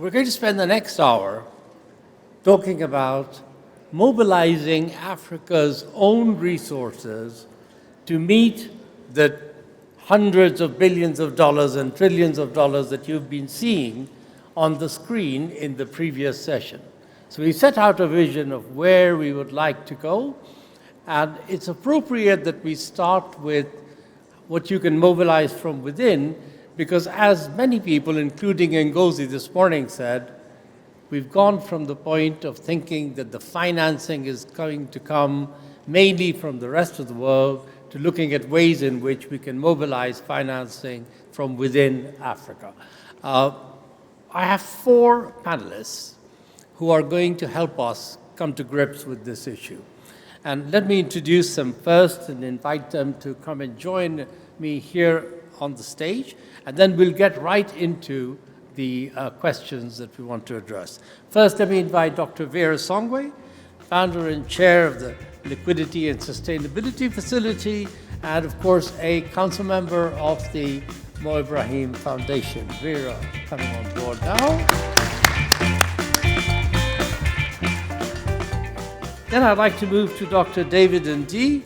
we're going to spend the next hour talking about mobilizing Africa's own resources to meet the hundreds of billions of dollars and trillions of dollars that you've been seeing on the screen in the previous session. So we set out a vision of where we would like to go, and it's appropriate that we start with what you can mobilize from within, because as many people, including Ngozi this morning, said, we've gone from the point of thinking that the financing is going to come mainly from the rest of the world to looking at ways in which we can mobilize financing from within Africa. I have 4 panelists who are going to help us come to grips with this issue. And let me introduce them first and invite them to come and join me here on the stage, and then we'll get right into the questions that we want to address. First, let me invite Dr. Vera Songwe, founder and chair of the Liquidity and Sustainability Facility, and of course, a council member of the Mo Ibrahim Foundation. Vera, coming on board now. Then I'd like to move to Dr. David Ndii.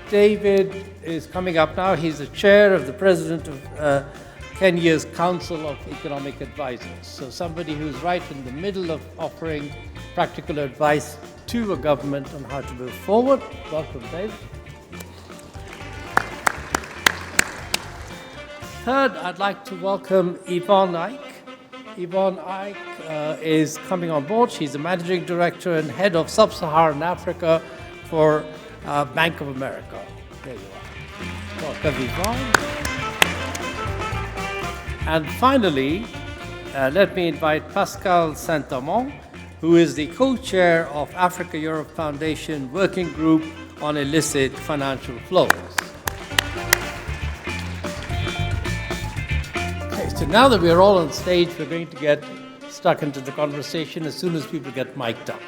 David is coming up now. He's the chair of the president of Kenya's Council of Economic Advisors. So somebody who's right in the middle of offering practical advice to a government on how to move forward. Welcome, David. Third, I'd like to welcome Yvonne Ike. Yvonne Ike is coming on board. She's the managing director and head of Sub-Saharan Africa for Bank of America. There you are. Welcome, Yvonne. And finally, let me invite Pascal Saint-Amand, who is the co-chair of Africa-Europe Foundation Working Group on Illicit Financial Flows. Okay, so now that we're all on stage, we're going to get stuck into the conversation as soon as people get mic'd up.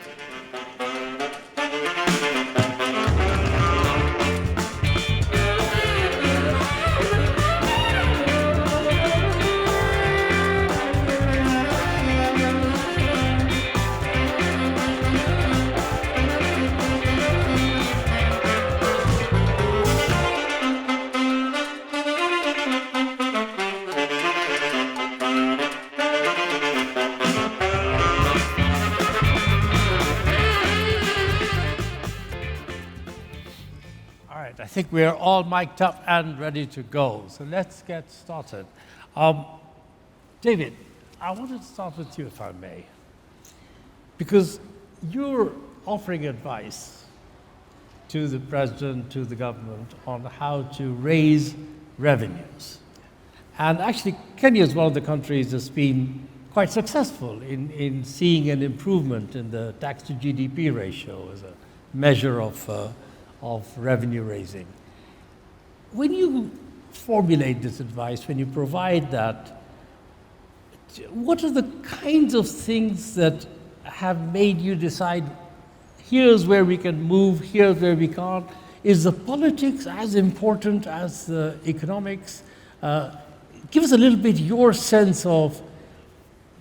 I think we're all mic'd up and ready to go. So let's get started. David, I wanted to start with you, if I may, because you're offering advice to the president, to the government, on how to raise revenues. And actually, Kenya is one of the countries that's been quite successful in seeing an improvement in the tax to GDP ratio as a measure of revenue raising. When you formulate this advice, when you provide that, what are the kinds of things that have made you decide, here's where we can move, here's where we can't? Is the politics as important as the economics? Give us a little bit your sense of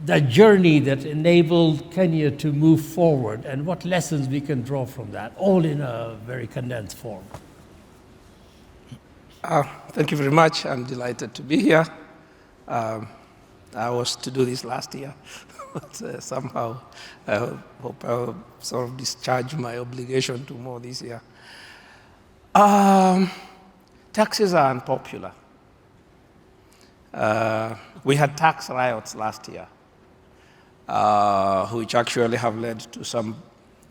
that journey that enabled Kenya to move forward and what lessons we can draw from that, all in a very condensed form. Thank you very much. I'm delighted to be here. I was to do this last year, but somehow I hope I'll sort of discharge my obligation to more this year. Taxes are unpopular. We had tax riots last year, which actually have led to some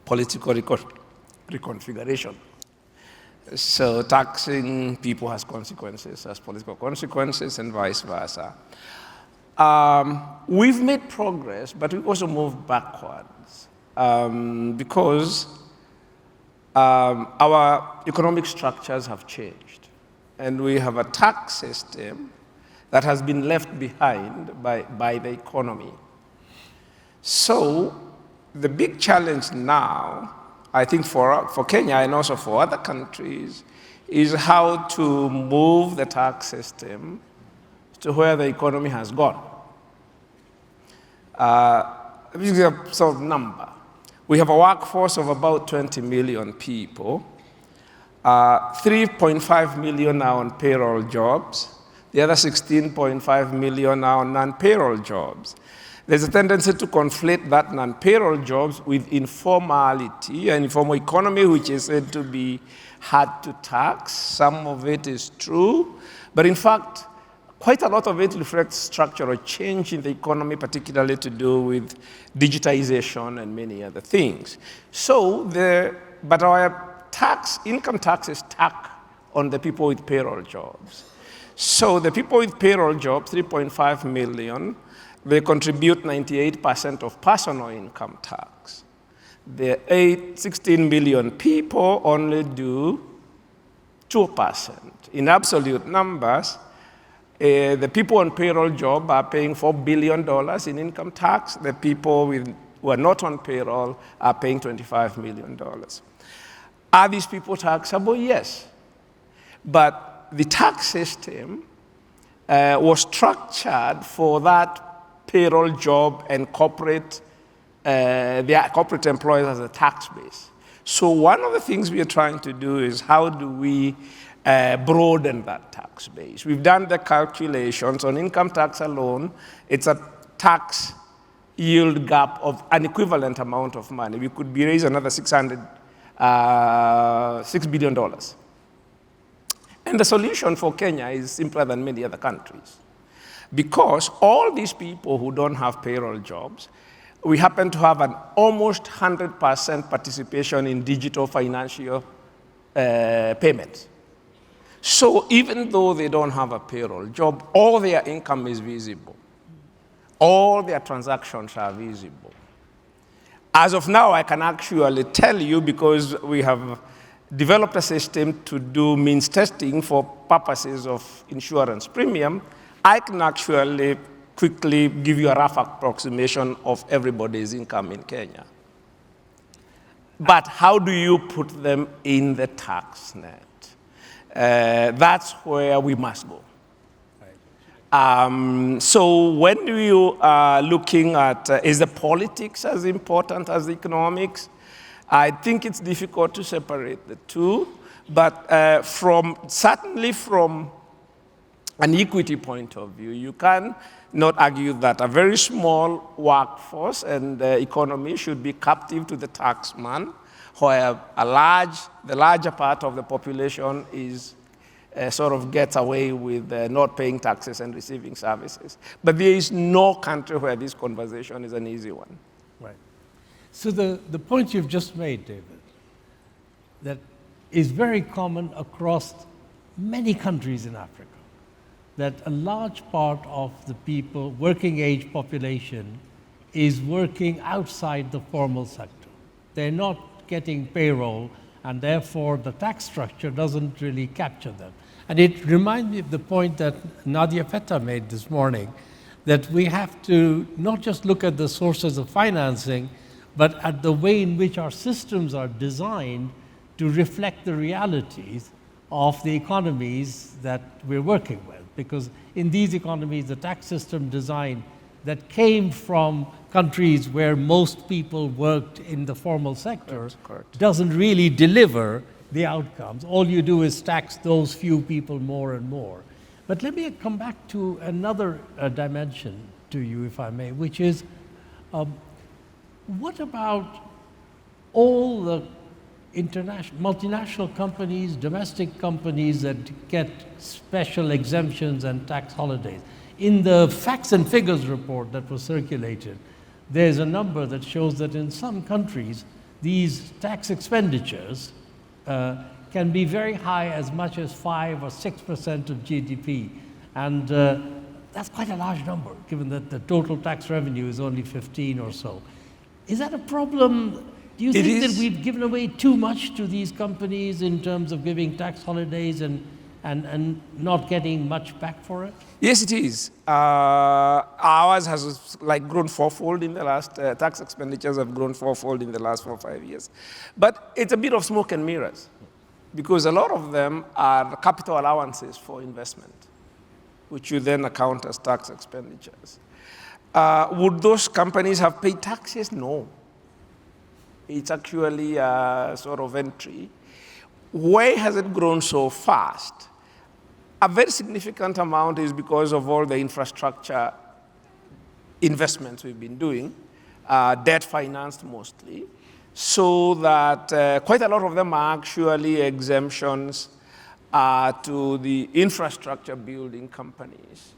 political reconfiguration. So taxing people has consequences, has political consequences, and vice versa. We've made progress, but we also moved backwards because our economic structures have changed, and we have a tax system that has been left behind by the economy. So the big challenge now, I think for Kenya and also for other countries, is how to move the tax system to where the economy has gone. This is a sort of number. We have a workforce of about 20 million people. 3.5 million are on payroll jobs. The other 16.5 million are on non-payroll jobs. There's a tendency to conflate that non-payroll jobs with informality, an informal economy which is said to be hard to tax. Some of it is true, but in fact, quite a lot of it reflects structural change in the economy, particularly to do with digitization and many other things. But our income tax is stuck on the people with payroll jobs. So the people with payroll jobs, 3.5 million, they contribute 98% of personal income tax. The 16 million people only do 2%. In absolute numbers, the people on payroll job are paying $4 billion in income tax. The people who are not on payroll are paying $25 million. Are these people taxable? Yes. But the tax system was structured for that payroll job and corporate employers as a tax base. So one of the things we are trying to do is how do we broaden that tax base? We've done the calculations on income tax alone. It's a tax yield gap of an equivalent amount of money. We could raise another $6 billion. And the solution for Kenya is simpler than many other countries. Because all these people who don't have payroll jobs, we happen to have an almost 100% participation in digital financial payments. So even though they don't have a payroll job, all their income is visible. All their transactions are visible. As of now, I can actually tell you, because we have developed a system to do means testing for purposes of insurance premium, I can actually quickly give you a rough approximation of everybody's income in Kenya. But how do you put them in the tax net? That's where we must go. So when you are looking at, is the politics as important as the economics? I think it's difficult to separate the two, but certainly from an equity point of view, you can not argue that a very small workforce and economy should be captive to the taxman, where the larger part of the population is sort of gets away with not paying taxes and receiving services. But there is no country where this conversation is an easy one. Right. So the point you've just made, David, that is very common across many countries in Africa, that a large part of the people, working age population, is working outside the formal sector. They're not getting payroll, and therefore the tax structure doesn't really capture them. And it reminds me of the point that Nadia Fetta made this morning, that we have to not just look at the sources of financing, but at the way in which our systems are designed to reflect the realities of the economies that we're working with. Because in these economies, the tax system design that came from countries where most people worked in the formal sector doesn't really deliver the outcomes. All you do is tax those few people more and more. But let me come back to another dimension to you, if I may, which is, what about all the multinational companies, domestic companies that get special exemptions and tax holidays? In the facts and figures report that was circulated, there's a number that shows that in some countries, these tax expenditures can be very high, as much as 5 or 6% of GDP. And that's quite a large number, given that the total tax revenue is only 15 or so. Is that a problem? Do you think that we've given away too much to these companies in terms of giving tax holidays and not getting much back for it? Yes, it is. Ours has grown fourfold in the last, tax expenditures have grown fourfold in the last 4 or 5 years. But it's a bit of smoke and mirrors, because a lot of them are capital allowances for investment, which you then account as tax expenditures. Would those companies have paid taxes? No. It's actually a sort of entry. Why has it grown so fast? A very significant amount is because of all the infrastructure investments we've been doing, debt financed mostly, so that quite a lot of them are actually exemptions to the infrastructure building companies.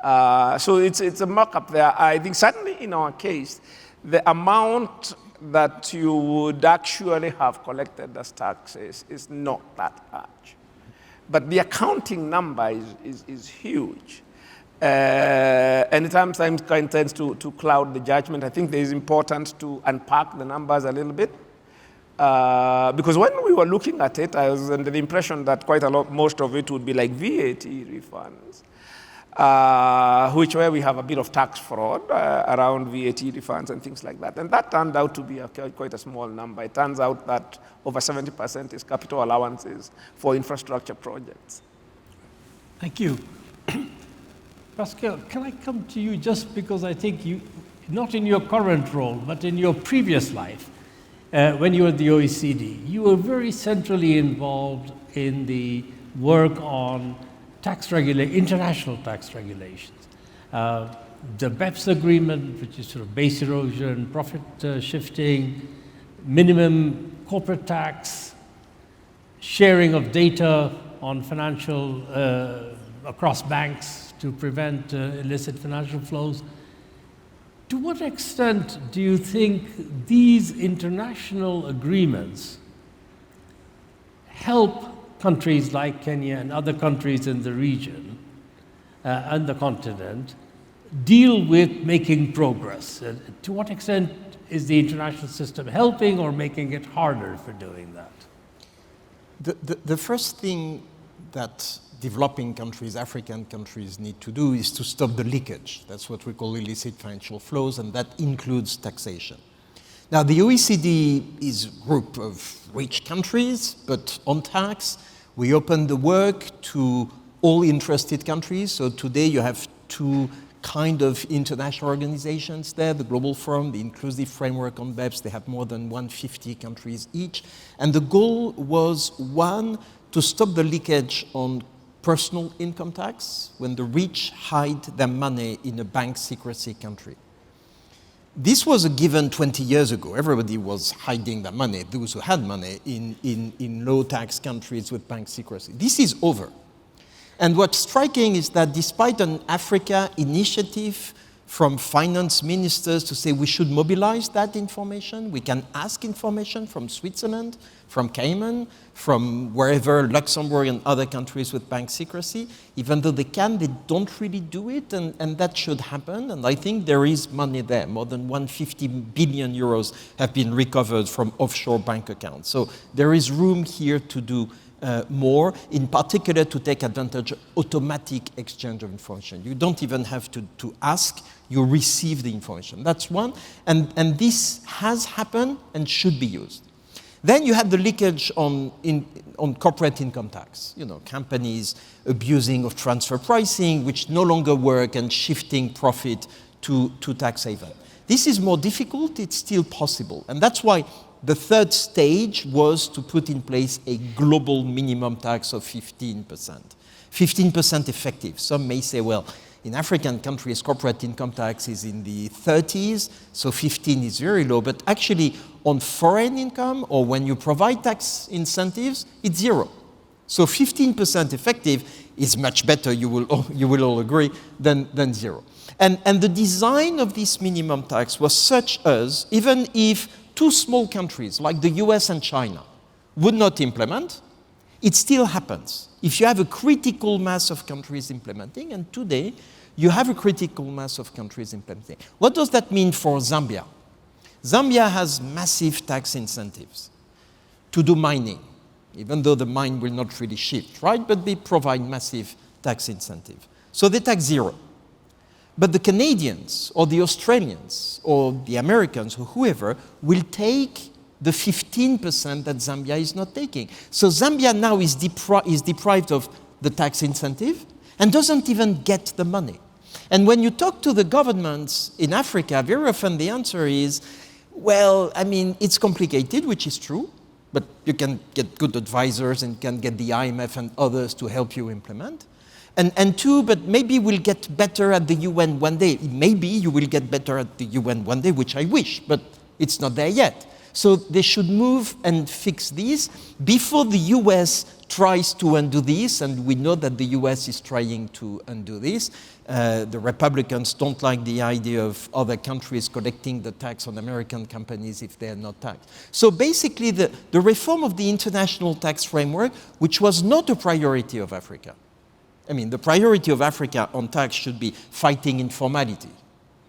So it's a markup there. I think certainly in our case, the amount that you would actually have collected as taxes is not that large. But the accounting number is huge. And it sometimes tends to cloud the judgment. I think it is important to unpack the numbers a little bit. Because when we were looking at it, I was under the impression that quite a lot, most of it would be like VAT refunds, where we have a bit of tax fraud around VAT refunds and things like that. And that turned out to be quite a small number. It turns out that over 70% is capital allowances for infrastructure projects. Thank you. Pascal, can I come to you just because I think you, not in your current role, but in your previous life, when you were at the OECD, you were very centrally involved in the work on international tax regulations. The BEPS agreement, which is sort of base erosion, profit shifting, minimum corporate tax, sharing of data on financial, across banks to prevent illicit financial flows. To what extent do you think these international agreements help countries like Kenya and other countries in the region and the continent deal with making progress? To what extent is the international system helping or making it harder for doing that? The first thing that developing countries, African countries need to do is to stop the leakage. That's what we call illicit financial flows, and that includes taxation. Now, the OECD is a group of rich countries, but on tax, we open the work to all interested countries. So today you have two kind of international organizations there, the Global Forum, the Inclusive Framework on BEPS. They have more than 150 countries each. And the goal was, one, to stop the leakage on personal income tax when the rich hide their money in a bank secrecy country. This was a given 20 years ago. Everybody was hiding their money, those who had money, in low tax countries with bank secrecy. This is over. And what's striking is that despite an Africa initiative from finance ministers to say we should mobilize that information, we can ask information from Switzerland, from Cayman, from wherever, Luxembourg and other countries with bank secrecy. Even though they don't really do it, and that should happen. And I think there is money there. More than 150 billion euros have been recovered from offshore bank accounts. So there is room here to do more, in particular to take advantage of automatic exchange of information. You don't even have to ask, you receive the information. That's one, and this has happened and should be used. Then you had the leakage on corporate income tax. You know, companies abusing of transfer pricing, which no longer work, and shifting profit to tax haven. This is more difficult, it's still possible. And that's why the third stage was to put in place a global minimum tax of 15%. 15% effective. Some may say, well, in African countries, corporate income tax is in the 30s, so 15 is very low. But actually, on foreign income, or when you provide tax incentives, it's zero. So 15% effective is much better, you will all agree, than zero. And the design of this minimum tax was such as, even if two small countries like the US and China would not implement, it still happens. If you have a critical mass of countries implementing, and today you have a critical mass of countries implementing. What does that mean for Zambia? Zambia has massive tax incentives to do mining, even though the mine will not really shift, right? But they provide massive tax incentive. So they tax zero. But the Canadians or the Australians or the Americans or whoever will take the 15% that Zambia is not taking. So Zambia now is deprived of the tax incentive and doesn't even get the money. And when you talk to the governments in Africa, very often the answer is, well, I mean, it's complicated, which is true, but you can get good advisors and can get the IMF and others to help you implement. And two, but maybe we'll get better at the UN one day. Maybe you will get better at the UN one day, which I wish, but it's not there yet. So they should move and fix these before the US tries to undo this, and we know that the US is trying to undo this. The Republicans don't like the idea of other countries collecting the tax on American companies if they are not taxed. So basically, the reform of the international tax framework, which was not a priority of Africa. I mean, the priority of Africa on tax should be fighting informality,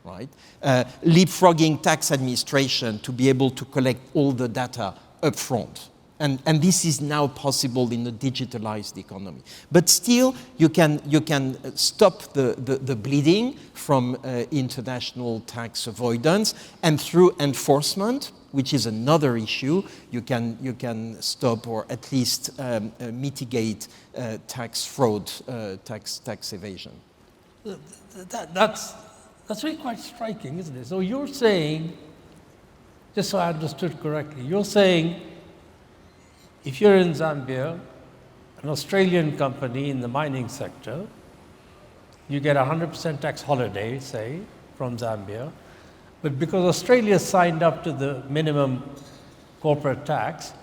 right? Leapfrogging tax administration to be able to collect all the data up front. And this is now possible in a digitalized economy. But still, you can stop the bleeding from international tax avoidance, and through enforcement, which is another issue, you can stop or at least mitigate tax fraud, tax evasion. That's really quite striking, isn't it? So you're saying, just so I understood correctly, you're saying if you're in Zambia, an Australian company in the mining sector, you get 100% tax holiday, say, from Zambia, but because Australia signed up to the minimum corporate tax,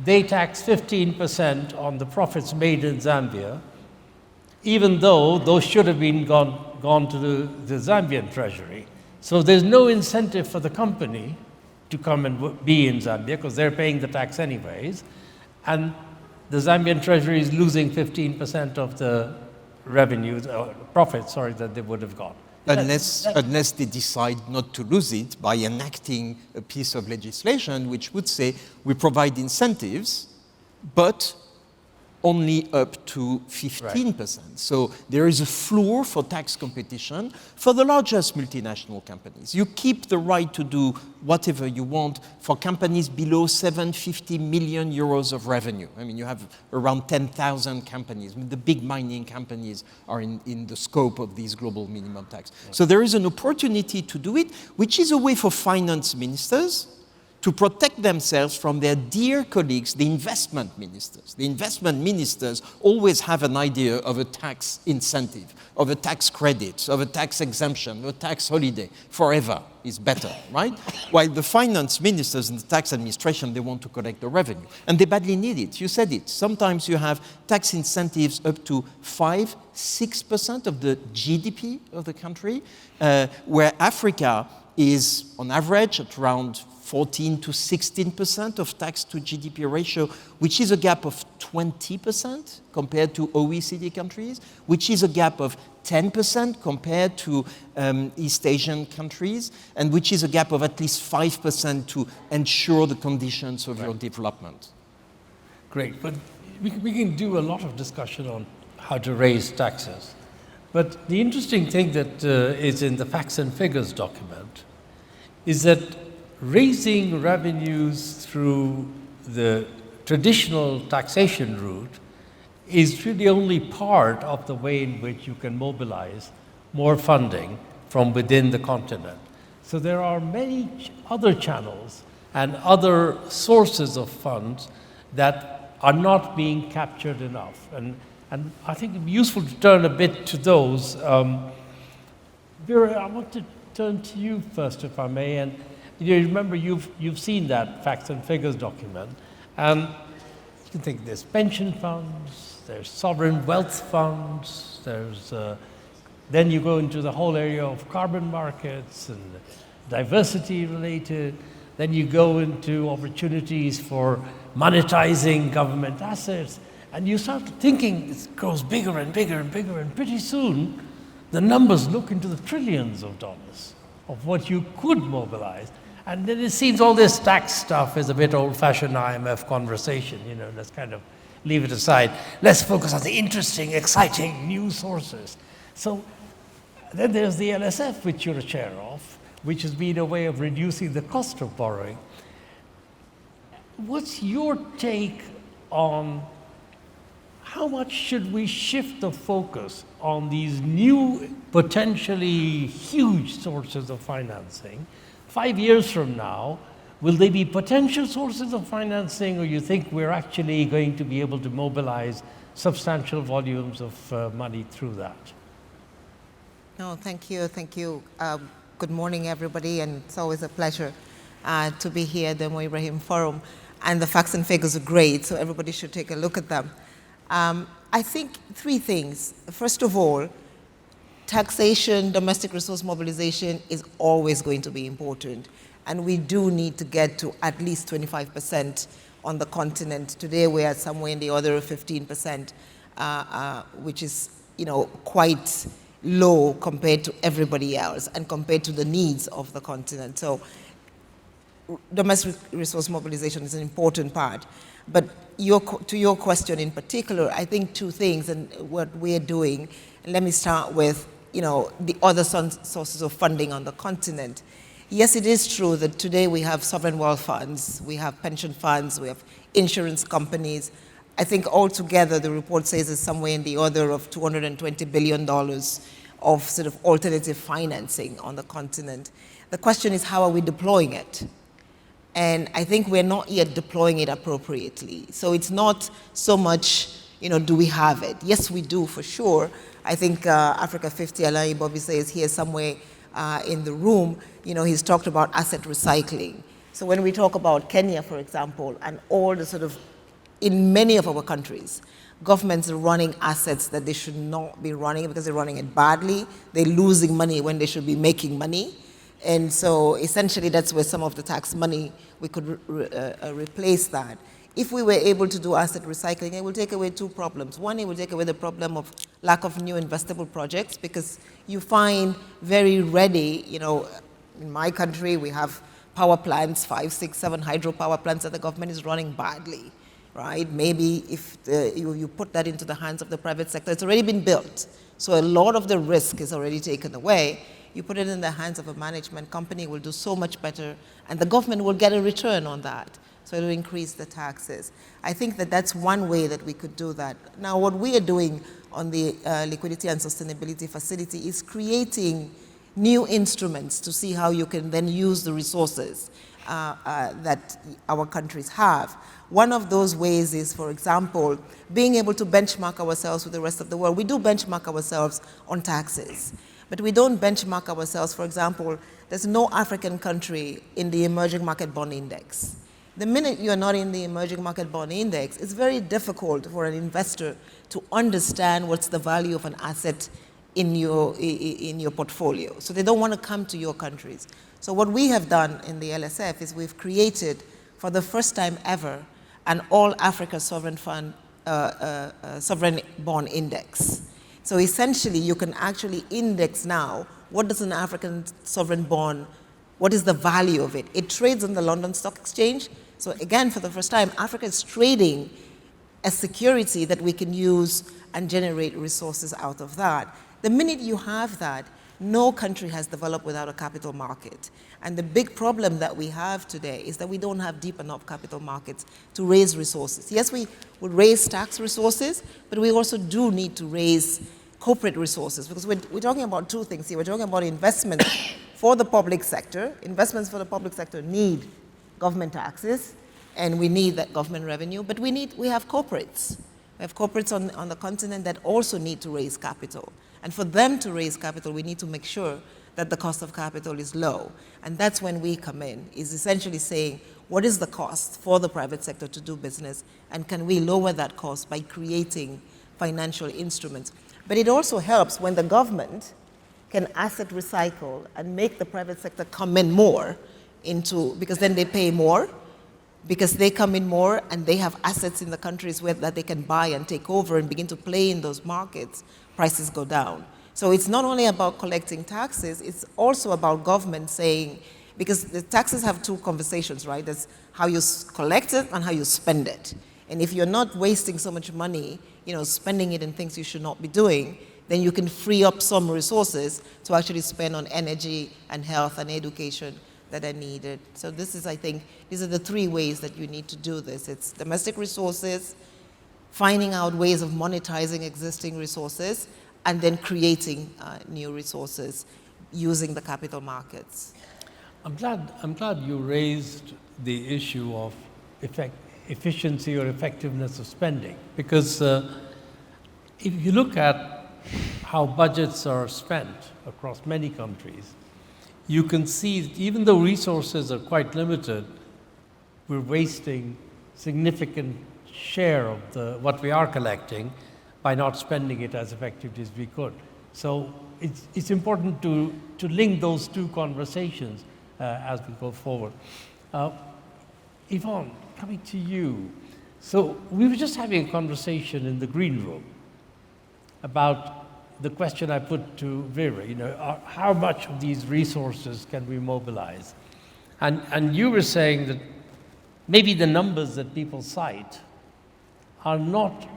they tax 15% on the profits made in Zambia, even though those should have been gone to the Zambian treasury. So there's no incentive for the company to come and be in Zambia because they're paying the tax anyways, and the Zambian treasury is losing 15% of the revenues, profits, that they would have got. Unless they decide not to lose it by enacting a piece of legislation which would say we provide incentives, but only up to 15%. Right. So there is a floor for tax competition for the largest multinational companies. You keep the right to do whatever you want for companies below 750 million euros of revenue. I mean, you have around 10,000 companies. I mean, the big mining companies are in the scope of these global minimum tax. Right. So there is an opportunity to do it, which is a way for finance ministers to protect themselves from their dear colleagues, the investment ministers. The investment ministers always have an idea of a tax incentive, of a tax credit, of a tax exemption, of a tax holiday. Forever is better, right? While the finance ministers and the tax administration, they want to collect the revenue. And they badly need it. You said it. Sometimes you have tax incentives up to 5, 6% of the GDP of the country, where Africa is, on average, at around 14 to 16% of tax to GDP ratio, which is a gap of 20% compared to OECD countries, which is a gap of 10% compared to East Asian countries, and which is a gap of at least 5% to ensure the conditions of your development. Great, but we can do a lot of discussion on how to raise taxes. But the interesting thing that is in the facts and figures document is that raising revenues through the traditional taxation route is really only part of the way in which you can mobilize more funding from within the continent. So there are many other channels and other sources of funds that are not being captured enough. And I think it would be useful to turn a bit to those. Vera, I want to turn to you first, if I may. And you remember you've seen that facts and figures document, and you can think there's pension funds, there's sovereign wealth funds, there's then you go into the whole area of carbon markets and diversity related. Then you go into opportunities for monetizing government assets, and you start thinking it grows bigger and bigger and bigger, and pretty soon the numbers look into the trillions of dollars of what you could mobilize. And then it seems all this tax stuff is a bit old-fashioned IMF conversation, let's kind of leave it aside. Let's focus on the interesting, exciting new sources. So then there's the LSF, which you're a chair of, which has been a way of reducing the cost of borrowing. What's your take on how much should we shift the focus on these new, potentially huge sources of financing? 5 years from now, will they be potential sources of financing, or you think we're actually going to be able to mobilize substantial volumes of money through that? No, thank you, thank you. Good morning, everybody, and it's always a pleasure to be here at the Mo Ibrahim Forum. And the facts and figures are great, so everybody should take a look at them. I think three things. First of all, taxation, domestic resource mobilization is always going to be important. And we do need to get to at least 25% on the continent. Today we are somewhere in the order of 15%, which is quite low compared to everybody else and compared to the needs of the continent. So domestic resource mobilization is an important part. But to your question in particular, I think two things and what we're doing. And let me start with the other sources of funding on the continent. Yes, it is true that today we have sovereign wealth funds, we have pension funds, we have insurance companies. I think altogether the report says it's somewhere in the order of $220 billion of sort of alternative financing on the continent. The question is, how are we deploying it? And I think we're not yet deploying it appropriately. So it's not so much, do we have it? Yes, we do, for sure. I think Africa 50, Alain Bobisse is here somewhere in the room. He's talked about asset recycling. So when we talk about Kenya, for example, and all the sort of, in many of our countries, governments are running assets that they should not be running because they're running it badly. They're losing money when they should be making money. And so essentially that's where some of the tax money, we could replace that. If we were able to do asset recycling, it will take away two problems. One, it will take away the problem of lack of new investable projects, because you find very ready, in my country we have power plants, 5, 6, 7 hydropower plants that the government is running badly, right? Maybe if you put that into the hands of the private sector, it's already been built. So a lot of the risk is already taken away. You put it in the hands of a management company, will do so much better, and the government will get a return on that. So it will increase the taxes. I think that that's one way that we could do that. Now, what we are doing on the Liquidity and Sustainability Facility is creating new instruments to see how you can then use the resources that our countries have. One of those ways is, for example, being able to benchmark ourselves with the rest of the world. We do benchmark ourselves on taxes, but we don't benchmark ourselves. For example, there's no African country in the Emerging Market Bond Index. The minute you're not in the Emerging Market Bond Index, it's very difficult for an investor to understand what's the value of an asset in your portfolio. So they don't want to come to your countries. So what we have done in the LSF is we've created, for the first time ever, an all-Africa sovereign fund, sovereign bond index. So essentially, you can actually index now, what does an African sovereign bond, what is the value of it? It trades on the London Stock Exchange. So again, for the first time, Africa is trading a security that we can use and generate resources out of that. The minute you have that, no country has developed without a capital market. And the big problem that we have today is that we don't have deep enough capital markets to raise resources. Yes, we would raise tax resources, but we also do need to raise corporate resources, because we're talking about two things here. We're talking about investments for the public sector. Investments for the public sector need government taxes, and we need that government revenue, but we have corporates. We have corporates on the continent that also need to raise capital. And for them to raise capital, we need to make sure that the cost of capital is low. And that's when we come in, is essentially saying, what is the cost for the private sector to do business, and can we lower that cost by creating financial instruments? But it also helps when the government can asset recycle and make the private sector come in more because then they pay more, because they come in more and they have assets in the countries that they can buy and take over and begin to play in those markets, prices go down. So it's not only about collecting taxes, it's also about government saying, because the taxes have two conversations, right? There's how you collect it and how you spend it. And if you're not wasting so much money, spending it in things you should not be doing, then you can free up some resources to actually spend on energy and health and education that are needed. So this is, I think, these are the three ways that you need to do this. It's domestic resources, finding out ways of monetizing existing resources, and then creating new resources using the capital markets. I'm glad you raised the issue of efficiency or effectiveness of spending, because if you look at how budgets are spent across many countries, you can see that even though resources are quite limited, we're wasting significant share of what we are collecting by not spending it as effectively as we could. So it's important to link those two conversations as we go forward. Yvonne, coming to you. So we were just having a conversation in the green room about the question I put to Vera, how much of these resources can we mobilize? And you were saying that maybe the numbers that people cite are not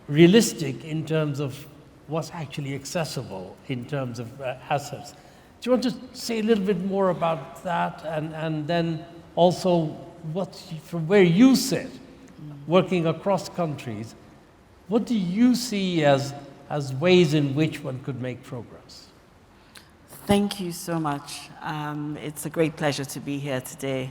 realistic in terms of what's actually accessible in terms of assets. Do you want to say a little bit more about that, and then also from where you sit, working across countries, what do you see as ways in which one could make progress? Thank you so much. It's a great pleasure to be here today.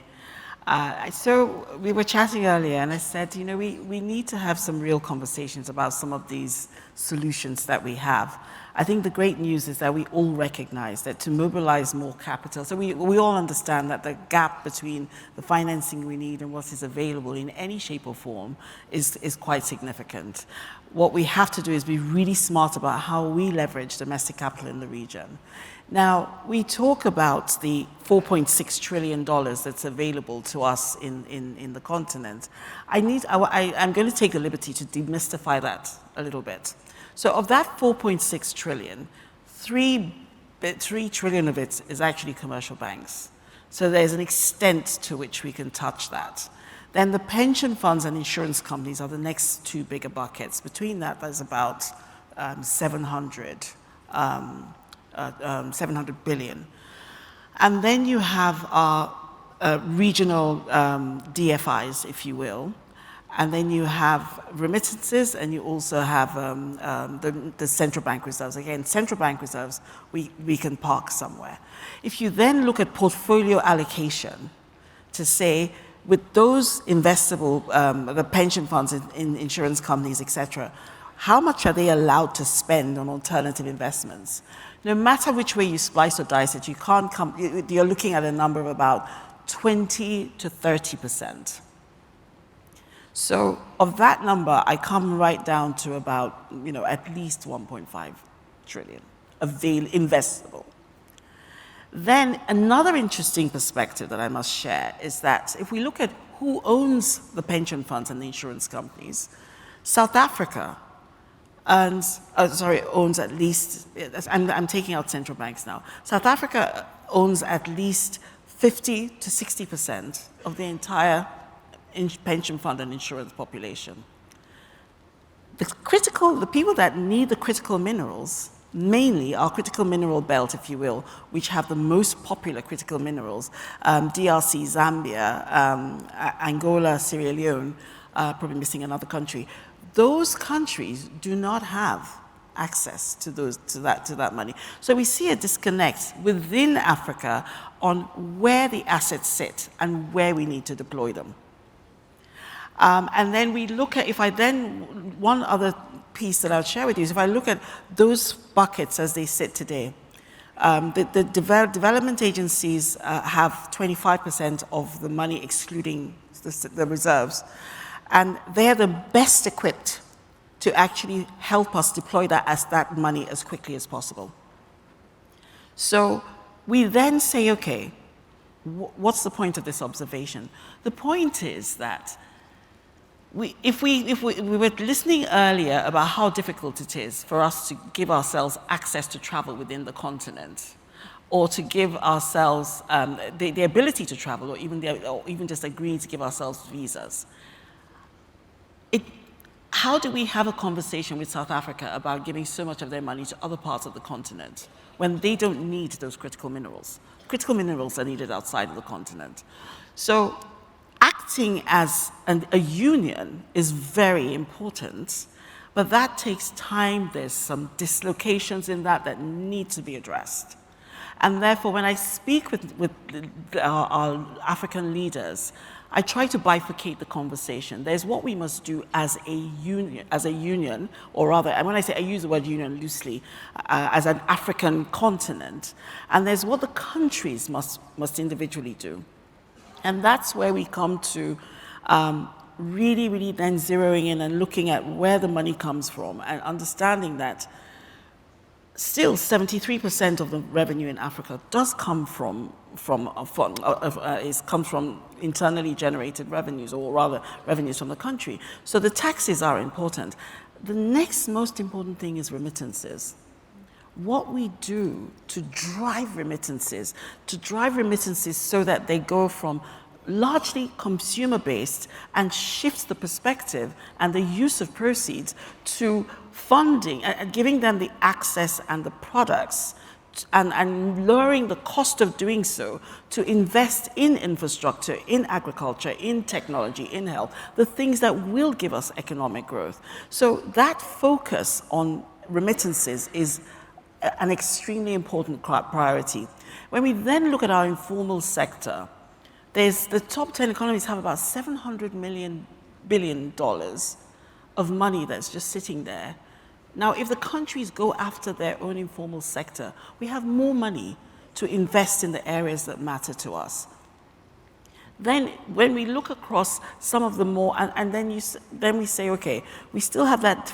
So we were chatting earlier, and I said, we need to have some real conversations about some of these solutions that we have. I think the great news is that we all recognize that to mobilize more capital, so we all understand that the gap between the financing we need and what is available in any shape or form is quite significant. What we have to do is be really smart about how we leverage domestic capital in the region. Now, we talk about the $4.6 trillion that's available to us in the continent. I'm going to take the liberty to demystify that a little bit. So of that 4.6 trillion, 3 trillion of it is actually commercial banks. So there's an extent to which we can touch that. Then the pension funds and insurance companies are the next two bigger buckets. Between that, there's about 700 billion. And then you have our regional DFIs, if you will. And then you have remittances, and you also have the central bank reserves. Again, central bank reserves, we can park somewhere. If you then look at portfolio allocation to say, with those investable, the pension funds in insurance companies, et cetera, how much are they allowed to spend on alternative investments? No matter which way you splice or dice it, you're looking at a number of about 20 to 30%. So of that number, I come right down to about, at least 1.5 trillion investable. Then another interesting perspective that I must share is that if we look at who owns the pension funds and the insurance companies, South Africa owns at least, I'm taking out central banks now, South Africa owns at least 50 to 60% of the entire pension fund and insurance population. The people that need the critical minerals, mainly our critical mineral belt, if you will, which have the most popular critical minerals, DRC, Zambia, Angola, Sierra Leone, probably missing another country. Those countries do not have access to that money. So we see a disconnect within Africa on where the assets sit and where we need to deploy them. And then we look at, one other piece that I'll share with you is if I look at those buckets as they sit today, the development agencies have 25% of the money excluding the reserves, and they're the best equipped to actually help us deploy that money as quickly as possible. So we then say, okay, what's the point of this observation? The point is that we were listening earlier about how difficult it is for us to give ourselves access to travel within the continent, or to give ourselves the ability to travel, or even just agree to give ourselves visas. How do we have a conversation with South Africa about giving so much of their money to other parts of the continent when they don't need those critical minerals? Critical minerals are needed outside of the continent. So acting as a union is very important, but that takes time. There's some dislocations in that need to be addressed. And therefore, when I speak with our African leaders, I try to bifurcate the conversation. There's what we must do as a union, or rather, and when I say I use the word union loosely, as an African continent, and there's what the countries must individually do. And that's where we come to really, really then zeroing in and looking at where the money comes from and understanding that still 73% of the revenue in Africa does come from internally generated revenues, or rather revenues from the country. So the taxes are important. The next most important thing is remittances. What we do to drive remittances so that they go from largely consumer-based and shifts the perspective and the use of proceeds to funding and giving them the access and the products and lowering the cost of doing so to invest in infrastructure, in agriculture, in technology, in health, the things that will give us economic growth. So that focus on remittances is an extremely important priority. When we then look at our informal sector, the top 10 economies have about $700 billion of money that's just sitting there. Now, if the countries go after their own informal sector, we have more money to invest in the areas that matter to us. Then, when we look across some of the more, and then we say, okay, we still have that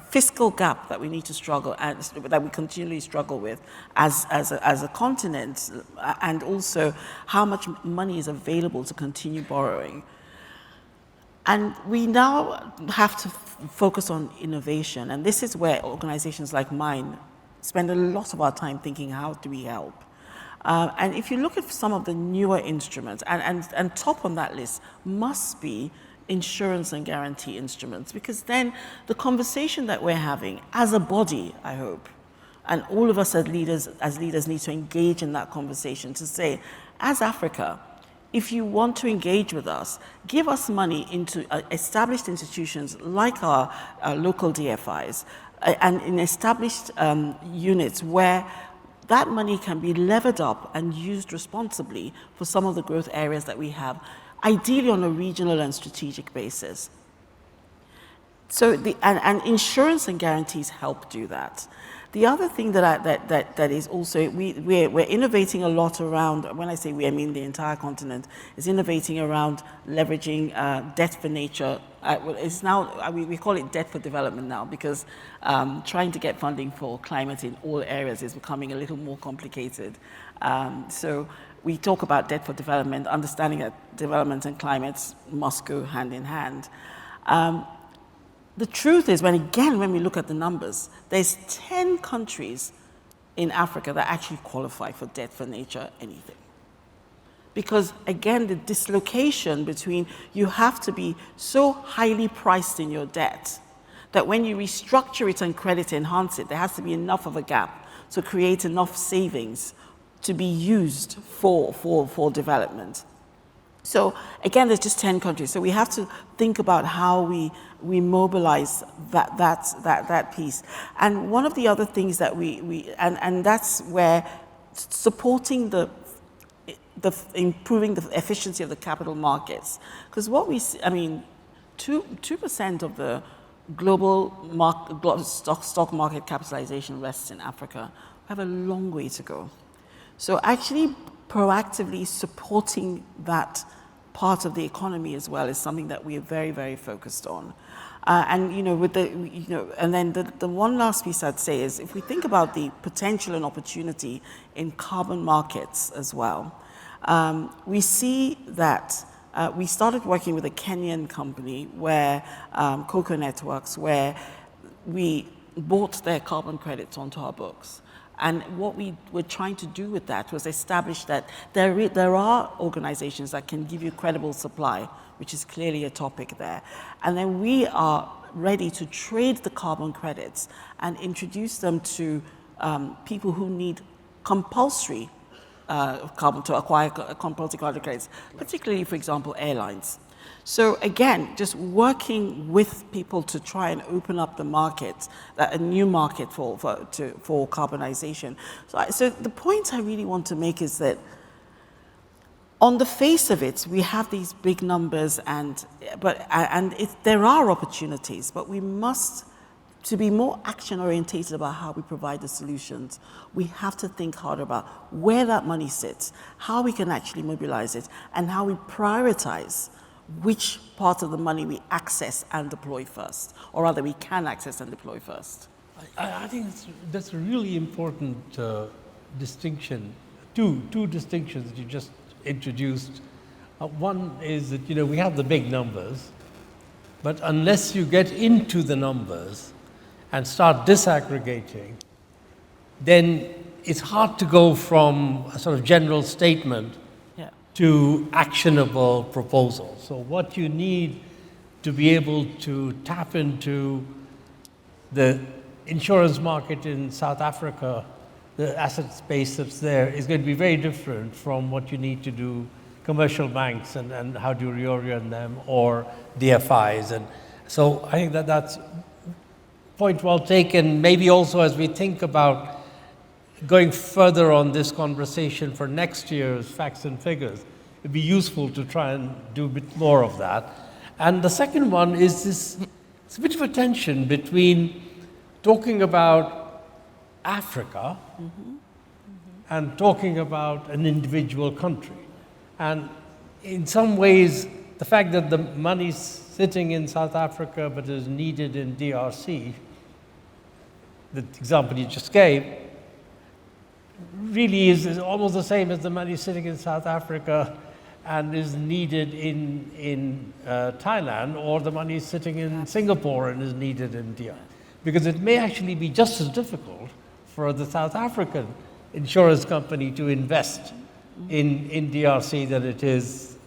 fiscal gap that we need to struggle, and that we continually struggle with as a continent, and also how much money is available to continue borrowing. And we now have to focus on innovation, and this is where organizations like mine spend a lot of our time thinking, how do we help? And if you look at some of the newer instruments, and top on that list must be insurance and guarantee instruments, because then the conversation that we're having as a body, I hope, and all of us as leaders need to engage in that conversation to say, as Africa, if you want to engage with us, give us money into established institutions like our local DFIs and in established units where that money can be levered up and used responsibly for some of the growth areas that we have, ideally on a regional and strategic basis. So and insurance and guarantees help do that. The other thing that is also, we're innovating a lot around, when I say we, I mean the entire continent, is innovating around leveraging debt for nature. It's now, we call it debt for development now, because trying to get funding for climate in all areas is becoming a little more complicated. So we talk about debt for development, understanding that development and climate must go hand in hand. The truth is, when we look at the numbers, there's 10 countries in Africa that actually qualify for debt for nature anything. Because again, the dislocation between, you have to be so highly priced in your debt that when you restructure it and credit enhance it, there has to be enough of a gap to create enough savings to be used for development. So again, there's just 10 countries. So we have to think about how we mobilize that piece. And one of the other things that and that's where supporting improving the efficiency of the capital markets. Because what we see, 2% of the global stock market capitalization rests in Africa. We have a long way to go. So actually proactively supporting that part of the economy as well is something that we are very, very focused on. And then the one last piece I'd say is, if we think about the potential and opportunity in carbon markets as well, we see that we started working with a Kenyan company where Cocoa Networks, where we bought their carbon credits onto our books. And what we were trying to do with that was establish that there are organizations that can give you credible supply, which is clearly a topic there. And then we are ready to trade the carbon credits and introduce them to people who need compulsory to acquire compulsory carbon credits, particularly, for example, airlines. So again, just working with people to try and open up the market, a new market for carbonization. So the point I really want to make is that on the face of it, we have these big numbers, there are opportunities, but we must, to be more action-orientated about how we provide the solutions, we have to think hard about where that money sits, how we can actually mobilize it, and how we prioritize which part of the money we access and deploy first, or rather we can access and deploy first. I think that's a really important distinction, two distinctions that you just introduced. One is that, we have the big numbers, but unless you get into the numbers and start disaggregating, then it's hard to go from a sort of general statement to actionable proposals. So what you need to be able to tap into the insurance market in South Africa, the asset base that's there, is going to be very different from what you need to do commercial banks and how do you reorient them, or DFIs. And so I think that's point well taken. Maybe also as we think about going further on this conversation for next year's facts and figures, it'd be useful to try and do a bit more of that. And the second one is this, it's a bit of a tension between talking about Africa and talking about an individual country. And in some ways, the fact that the money's sitting in South Africa but is needed in DRC, the example you just gave, really is almost the same as the money sitting in South Africa and is needed in Thailand, or the money is sitting in Singapore and is needed in DRC. Because it may actually be just as difficult for the South African insurance company to invest in DRC than it is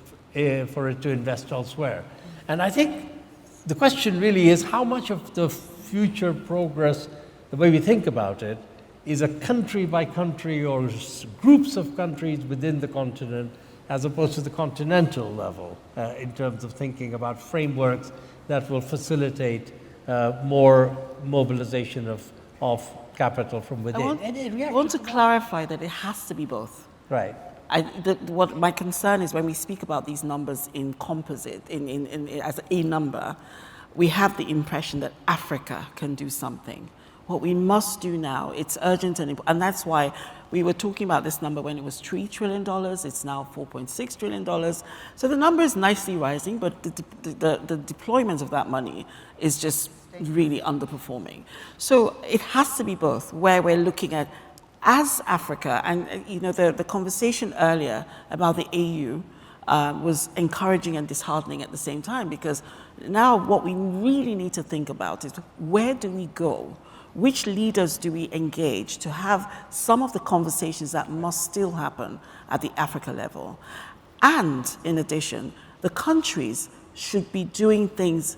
for it to invest elsewhere. And I think the question really is how much of the future progress, the way we think about it, is a country by country or groups of countries within the continent, as opposed to the continental level, in terms of thinking about frameworks that will facilitate more mobilization of capital from within. I want to clarify that it has to be both. Right. What my concern is when we speak about these numbers in composite, as a number, we have the impression that Africa can do something. What we must do now, it's urgent, and that's why we were talking about this number when it was $3 trillion, it's now $4.6 trillion. So the number is nicely rising, but the deployment of that money is just really underperforming. So it has to be both, where we're looking at, as Africa, and the conversation earlier about the AU was encouraging and disheartening at the same time, because now what we really need to think about is where do we go? Which leaders do we engage to have some of the conversations that must still happen at the Africa level? And in addition, the countries should be doing things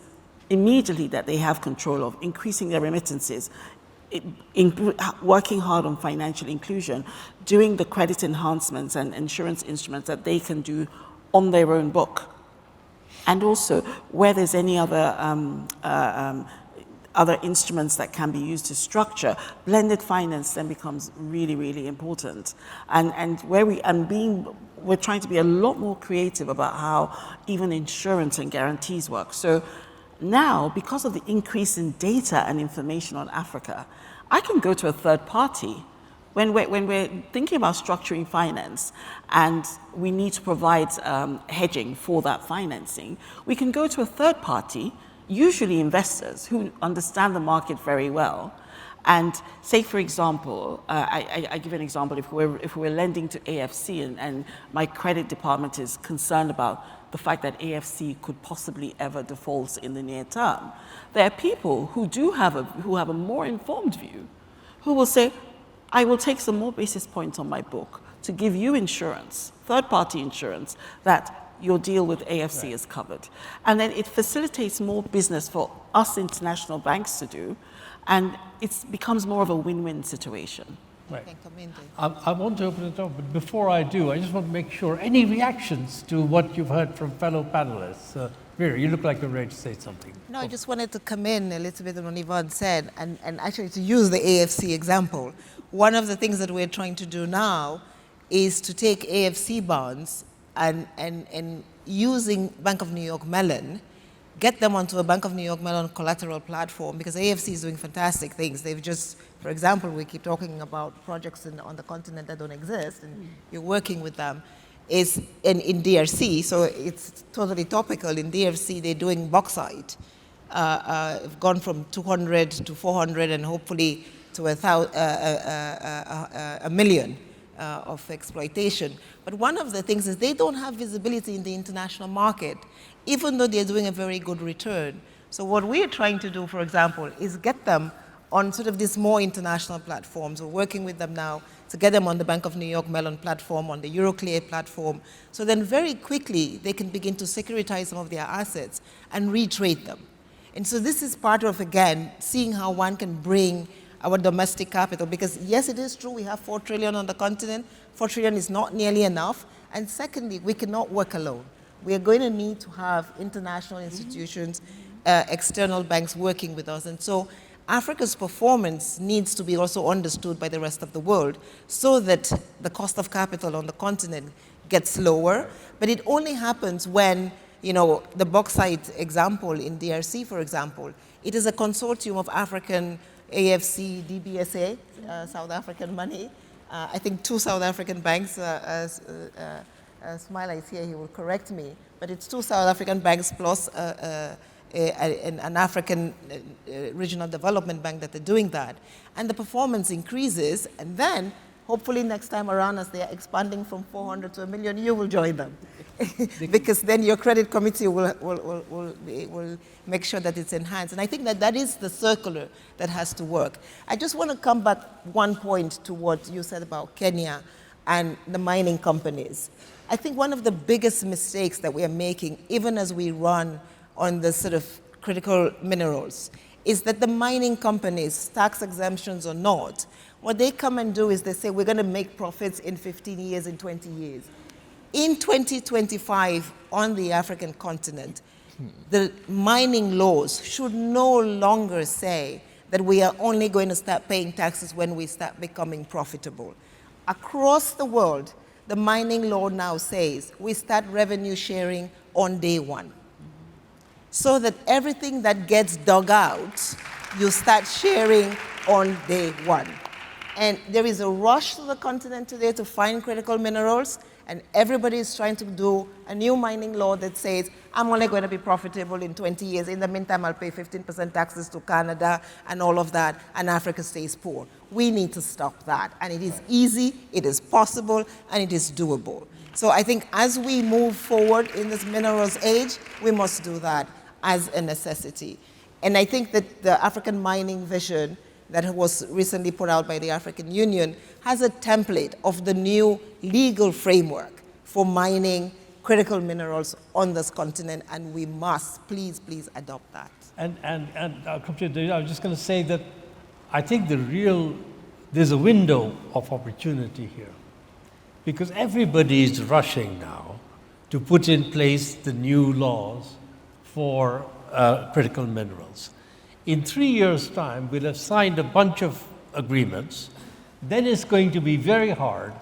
immediately that they have control of, increasing their remittances, working hard on financial inclusion, doing the credit enhancements and insurance instruments that they can do on their own book. And also, where there's any other instruments that can be used to structure, blended finance then becomes really, really important. And where we're trying to be a lot more creative about how even insurance and guarantees work. So now, because of the increase in data and information on Africa, I can go to a third party. When we're thinking about structuring finance and we need to provide hedging for that financing, we can go to a third party, usually investors who understand the market very well, and say, for example, I give an example, if we're lending to AFC and my credit department is concerned about the fact that AFC could possibly ever default in the near term, there are people who have a more informed view who will say, I will take some more basis points on my book to give you insurance, third-party insurance, that your deal with AFC is covered. And then it facilitates more business for us international banks to do, and it becomes more of a win-win situation. Right. Can come in there. I want to open it up, but before I do, I just want to make sure, any reactions to what you've heard from fellow panelists? Vera, you look like you're ready to say something. No, I just wanted to come in a little bit on what Yvonne said, and actually to use the AFC example. One of the things that we're trying to do now is to take AFC bonds and using Bank of New York Mellon, get them onto a Bank of New York Mellon collateral platform, because AFC is doing fantastic things. They've just, for example, we keep talking about projects on the continent that don't exist, and you're working with them. Is in DRC, so it's totally topical. In DRC, they're doing bauxite. Gone from 200 to 400, and hopefully to a million of exploitation. But one of the things is they don't have visibility in the international market, even though they're doing a very good return. So what we're trying to do, for example, is get them on sort of these more international platforms. We're working with them now to get them on the Bank of New York Mellon platform, on the Euroclear platform. So then very quickly, they can begin to securitize some of their assets and retrade them. And so this is part of, again, seeing how one can bring our domestic capital, because yes, it is true, we have 4 trillion on the continent. 4 trillion is not nearly enough. And secondly, we cannot work alone. We are going to need to have international institutions, external banks working with us. And so Africa's performance needs to be also understood by the rest of the world, so that the cost of capital on the continent gets lower. But it only happens when, you know, the bauxite example in DRC, for example, it is a consortium of African AFC, DBSA, South African money. I think 2 South African banks, Smila is here, he will correct me, but it's 2 South African banks plus an African regional development bank that are doing that. And the performance increases, and then hopefully next time around, as they are expanding from 400 to 1 million, you will join them. Because then your credit committee will make sure that it's enhanced. And I think that that is the circular that has to work. I just want to come back one point to what you said about Kenya and the mining companies. I think one of the biggest mistakes that we are making, even as we run on the sort of critical minerals, is that the mining companies, tax exemptions or not, what they come and do is they say, we're going to make profits in 15 years, in 20 years. In 2025, on the African continent, the mining laws should no longer say that we are only going to start paying taxes when we start becoming profitable. Across the world, the mining law now says we start revenue sharing on day one. So that everything that gets dug out, you start sharing on day one. And there is a rush to the continent today to find critical minerals, and everybody is trying to do a new mining law that says, I'm only going to be profitable in 20 years. In the meantime, I'll pay 15% taxes to Canada and all of that, and Africa stays poor. We need to stop that. And it is easy, it is possible, and it is doable. So I think as we move forward in this minerals age, we must do that as a necessity. And I think that the African mining vision that was recently put out by the African Union has a template of the new legal framework for mining critical minerals on this continent, and we must, please, please adopt that. And I was just going to say that I think there's a window of opportunity here, because everybody is rushing now to put in place the new laws for critical minerals. In 3 years' time, we'll have signed a bunch of agreements. Then it's going to be very hard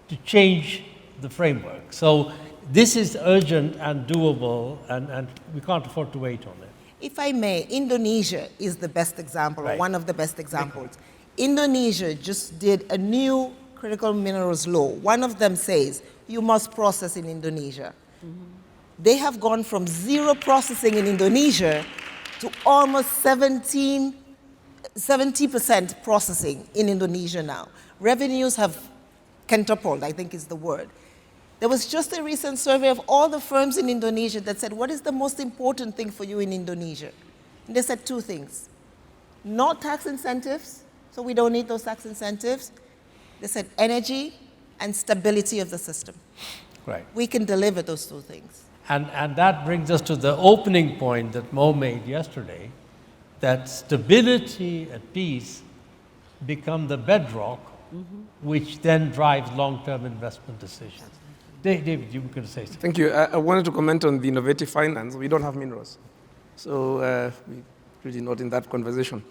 to change the framework. So this is urgent and doable, and we can't afford to wait on it. If I may, Indonesia is the best example, Right. or one of the best examples. Indonesia just did a new critical minerals law. One of them says you must process in Indonesia. They have gone from 0 processing in Indonesia to almost 70% processing in Indonesia now. Revenues have quintupled, I think is the word. There was just a recent survey of all the firms in Indonesia that said, what is the most important thing for you in Indonesia? And they said 2 things. Not tax incentives, so we don't need those tax incentives. They said energy and stability of the system. Right. We can deliver those 2 things. And that brings us to the opening point that Mo made yesterday, that stability and peace become the bedrock which then drives long-term investment decisions. David, you were going to say something. Thank you. I wanted to comment on the innovative finance. We don't have minerals, so we're really not in that conversation.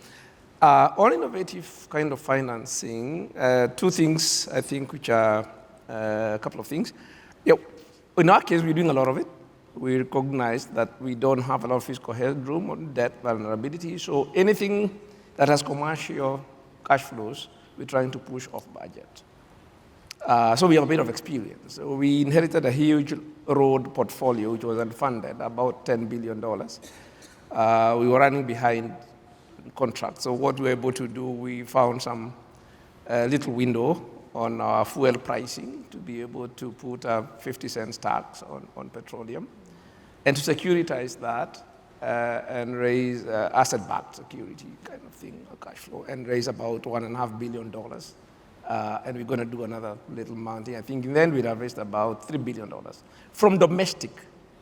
On innovative kind of financing, two things I think which are a couple of things. Yeah, in our case, we're doing a lot of it. We recognize that we don't have a lot of fiscal headroom or debt vulnerability, so anything that has commercial cash flows, we're trying to push off budget. So we have a bit of experience. So we inherited a huge road portfolio, which was unfunded, about $10 billion. We were running behind contracts. So what we were able to do, we found some little window on our fuel pricing to be able to put a 50-cent tax on petroleum and to securitize that and raise asset-backed security kind of thing, a cash flow, and raise about $1.5 billion. And we're going to do another little amount. I think then we'd have raised about $3 billion from domestic,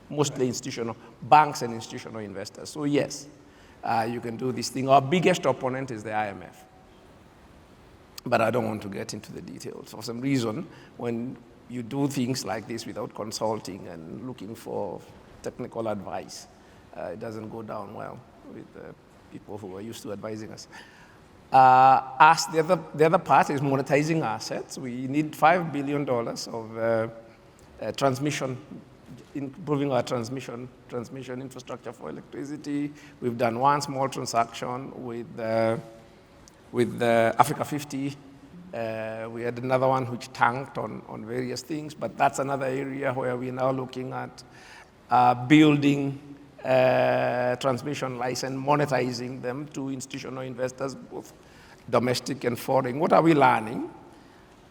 mostly institutional, banks and institutional investors. So yes, you can do this thing. Our biggest opponent is the IMF. But I don't want to get into the details. For some reason, when you do things like this without consulting and looking for technical advice, it doesn't go down well with people who are used to advising us. As the other part is monetizing assets. We need $5 billion of transmission, improving our transmission infrastructure for electricity. We've done one small transaction with Africa 50. We had another one which tanked on various things, but that's another area where we're now looking at building transmission lines and monetizing them to institutional investors, both domestic and foreign. What are we learning?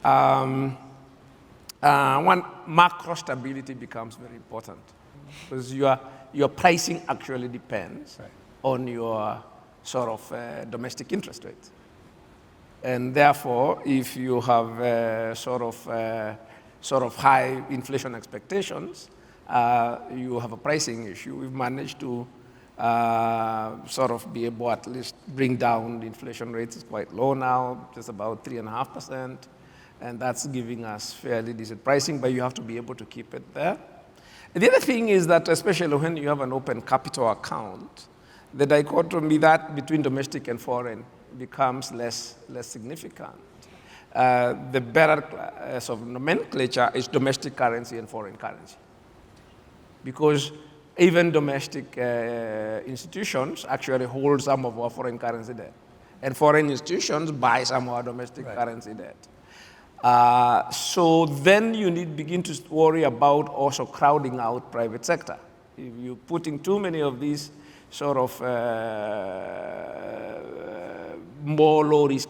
One, macro stability becomes very important because your pricing actually depends on your sort of domestic interest rate. And therefore, if you have sort of high inflation expectations, you have a pricing issue. We've managed to sort of be able at least bring down the inflation rates. It's quite low now, just about 3.5%, and that's giving us fairly decent pricing, but you have to be able to keep it there. The other thing is that, especially when you have an open capital account, the dichotomy that between domestic and foreign becomes less significant. The better sort of nomenclature is domestic currency and foreign currency, because even domestic institutions actually hold some of our foreign currency debt, and foreign institutions buy some of our domestic currency debt. So then you begin to worry about also crowding out private sector. If you're putting too many of these sort of more low risk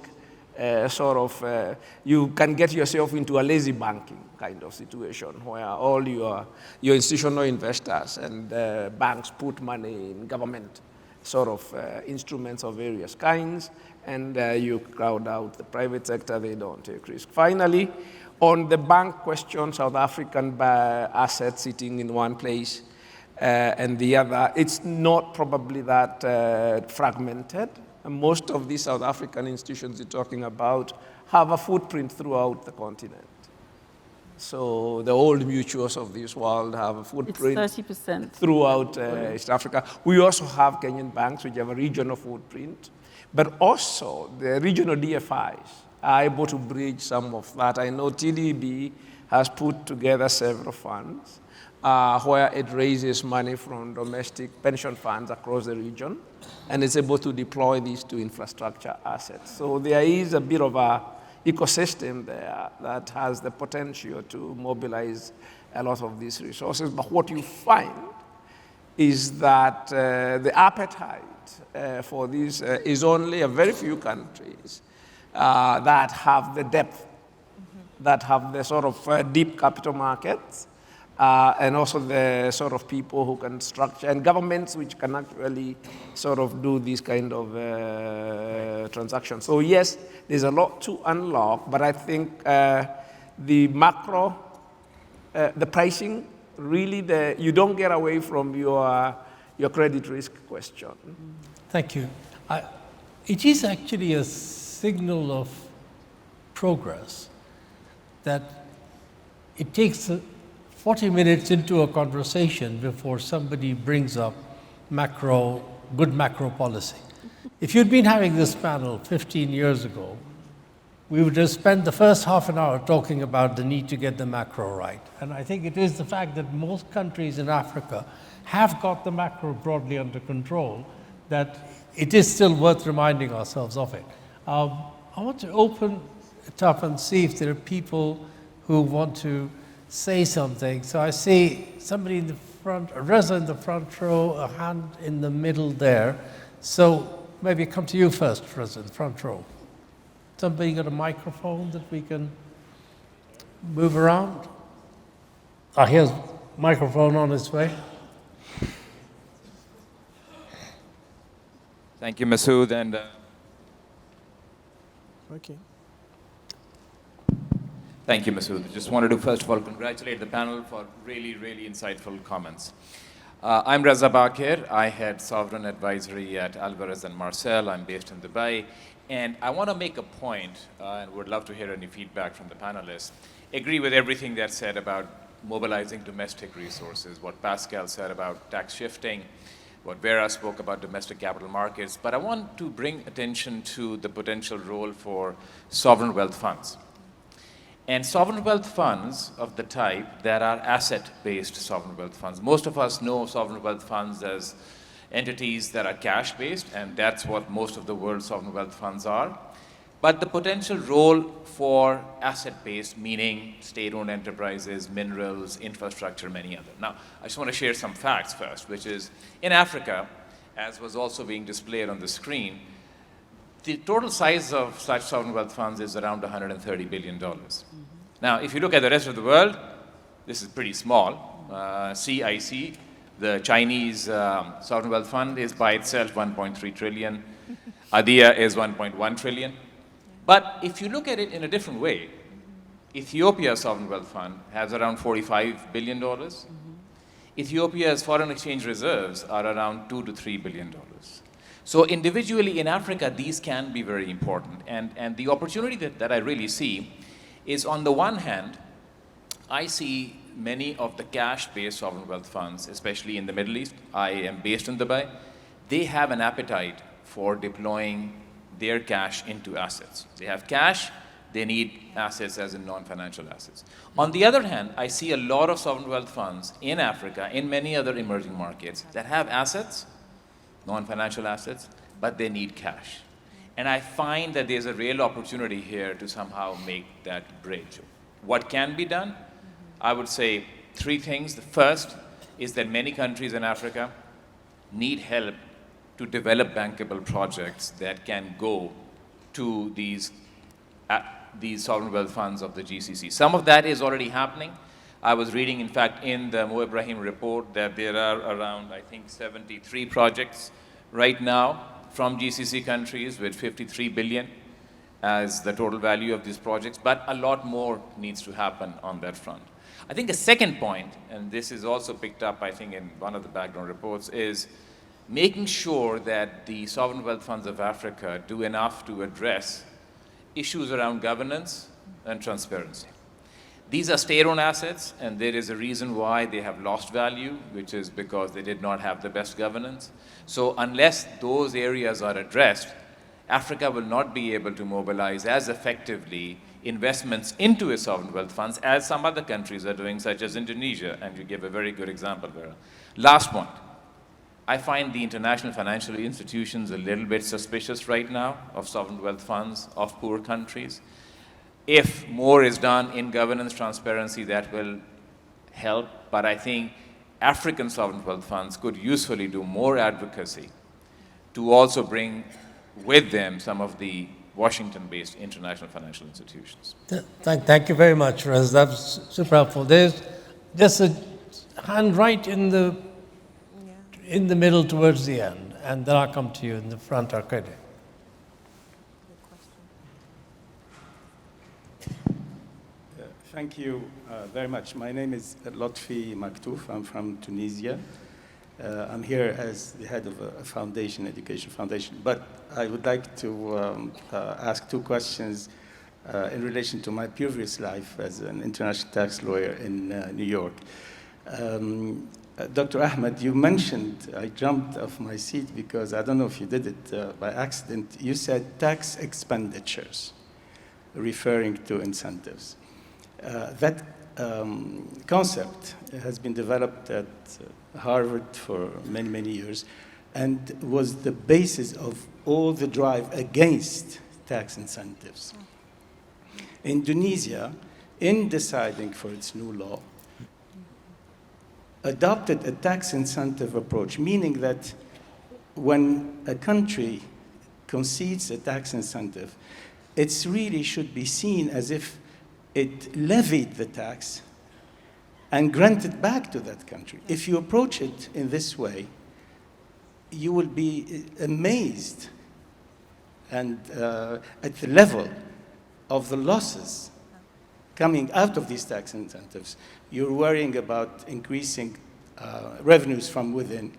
you can get yourself into a lazy banking kind of situation where all your institutional investors and banks put money in government sort of instruments of various kinds, and you crowd out the private sector. They don't take risk. Finally, on the bank question, South African assets sitting in one place and the other, it's not probably that fragmented. And most of these South African institutions you're talking about have a footprint throughout the continent. So the old mutuals of this world have a footprint. It's 30%. Throughout East Africa. We also have Kenyan banks which have a regional footprint, but also the regional DFIs are able to bridge some of that. I know TDB has put together several funds where it raises money from domestic pension funds across the region, and it's able to deploy these to infrastructure assets. So there is a bit of a ecosystem there that has the potential to mobilize a lot of these resources. But what you find is that the appetite for this is only a very few countries that have the depth, that have the sort of deep capital markets, and also the sort of people who can structure, and governments which can actually sort of do these kind of transactions. So yes, there's a lot to unlock, but I think the macro, the pricing, really you don't get away from your credit risk question. Thank you. It is actually a signal of progress that it takes 40 minutes into a conversation before somebody brings up good macro policy. If you'd been having this panel 15 years ago, we would have spent the first half an hour talking about the need to get the macro right. And I think it is the fact that most countries in Africa have got the macro broadly under control that it is still worth reminding ourselves of it. I want to open it up and see if there are people who want to say something. So I see somebody in the front, Reza in the front row, a hand in the middle there. So maybe come to you first, Reza, in the front row. Somebody got a microphone that we can move around? Here's a microphone on its way. Thank you, Masood. And Okay. thank you, Masood. Just wanted to first of all congratulate the panel for really, really insightful comments. I'm Reza Bakir. I head Sovereign Advisory at Alvarez & Marsal. I'm based in Dubai. And I want to make a point, and would love to hear any feedback from the panelists. Agree with everything that's said about mobilizing domestic resources, what Pascal said about tax shifting, what Vera spoke about domestic capital markets. But I want to bring attention to the potential role for sovereign wealth funds. And sovereign wealth funds of the type that are asset-based sovereign wealth funds. Most of us know sovereign wealth funds as entities that are cash-based, and that's what most of the world's sovereign wealth funds are. But the potential role for asset-based, meaning state-owned enterprises, minerals, infrastructure, many other. Now, I just want to share some facts first, which is in Africa, as was also being displayed on the screen, the total size of such sovereign wealth funds is around $130 billion. Now, if you look at the rest of the world, this is pretty small. CIC, the Chinese sovereign wealth fund, is by itself 1.3 trillion. ADIA is 1.1 trillion. But if you look at it in a different way, Ethiopia's sovereign wealth fund has around $45 billion. Ethiopia's foreign exchange reserves are around $2 to $3 billion. So individually in Africa, these can be very important. And the opportunity that I really see is, on the one hand, I see many of the cash-based sovereign wealth funds, especially in the Middle East. I am based in Dubai. They have an appetite for deploying their cash into assets. They have cash, they need assets as in non-financial assets. On the other hand, I see a lot of sovereign wealth funds in Africa, in many other emerging markets, that have assets, non-financial assets, but they need cash. And I find that there's a real opportunity here to somehow make that bridge. What can be done? I would say three things. The first is that many countries in Africa need help to develop bankable projects that can go to these sovereign wealth funds of the GCC. Some of that is already happening. I was reading, in fact, in the Mo Ibrahim report that there are around, I think, 73 projects right now from GCC countries with 53 billion as the total value of these projects, but a lot more needs to happen on that front. I think a second point, and this is also picked up, I think, in one of the background reports, is making sure that the sovereign wealth funds of Africa do enough to address issues around governance and transparency. These are state-owned assets, and there is a reason why they have lost value, which is because they did not have the best governance. So unless those areas are addressed, Africa will not be able to mobilize as effectively investments into its sovereign wealth funds as some other countries are doing, such as Indonesia, and you gave a very good example, Vera. Last point. I find the international financial institutions a little bit suspicious right now of sovereign wealth funds of poor countries. If more is done in governance transparency, that will help, but I think African sovereign wealth funds could usefully do more advocacy to also bring with them some of the Washington-based international financial institutions. Thank you very much, Rez. That's super helpful. There's just a hand right in the middle towards the end, and then I'll come to you in the front arcade. Thank you very much. My name is Lotfi Maktouf. I'm from Tunisia. I'm here as the head of a foundation, education foundation. But I would like to ask two questions in relation to my previous life as an international tax lawyer in New York. Dr. Ahmed, you mentioned, I jumped off my seat because I don't know if you did it by accident, you said tax expenditures, referring to incentives. That concept has been developed at Harvard for many, many years and was the basis of all the drive against tax incentives. Indonesia, in deciding for its new law, adopted a tax incentive approach, meaning that when a country concedes a tax incentive, it really should be seen as if it levied the tax and granted back to that country. If you approach it in this way, you will be amazed and at the level of the losses coming out of these tax incentives. You're worrying about increasing revenues from within.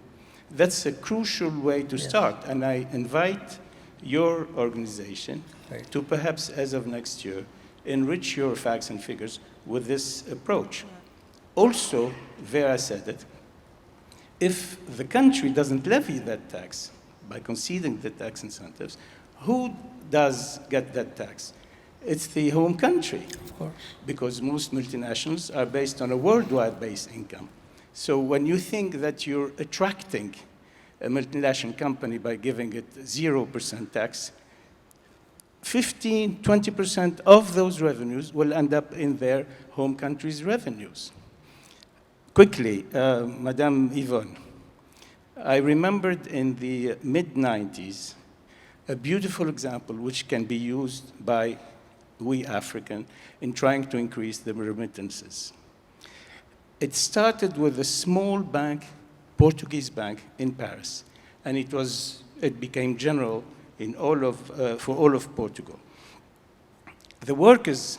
That's a crucial way to start. And I invite your organization to perhaps, as of next year, enrich your facts and figures with this approach. Also, Vera said it, if the country doesn't levy that tax by conceding the tax incentives, who does get that tax? It's the home country. Of course. Because most multinationals are based on a worldwide based income. So when you think that you're attracting a multinational company by giving it 0% tax, 15, 20% of those revenues will end up in their home country's revenues. Quickly, Madame Yvonne, I remembered in the mid-90s a beautiful example which can be used by we African in trying to increase the remittances. It started with a small bank, Portuguese bank in Paris, and it became general in for all of Portugal. The workers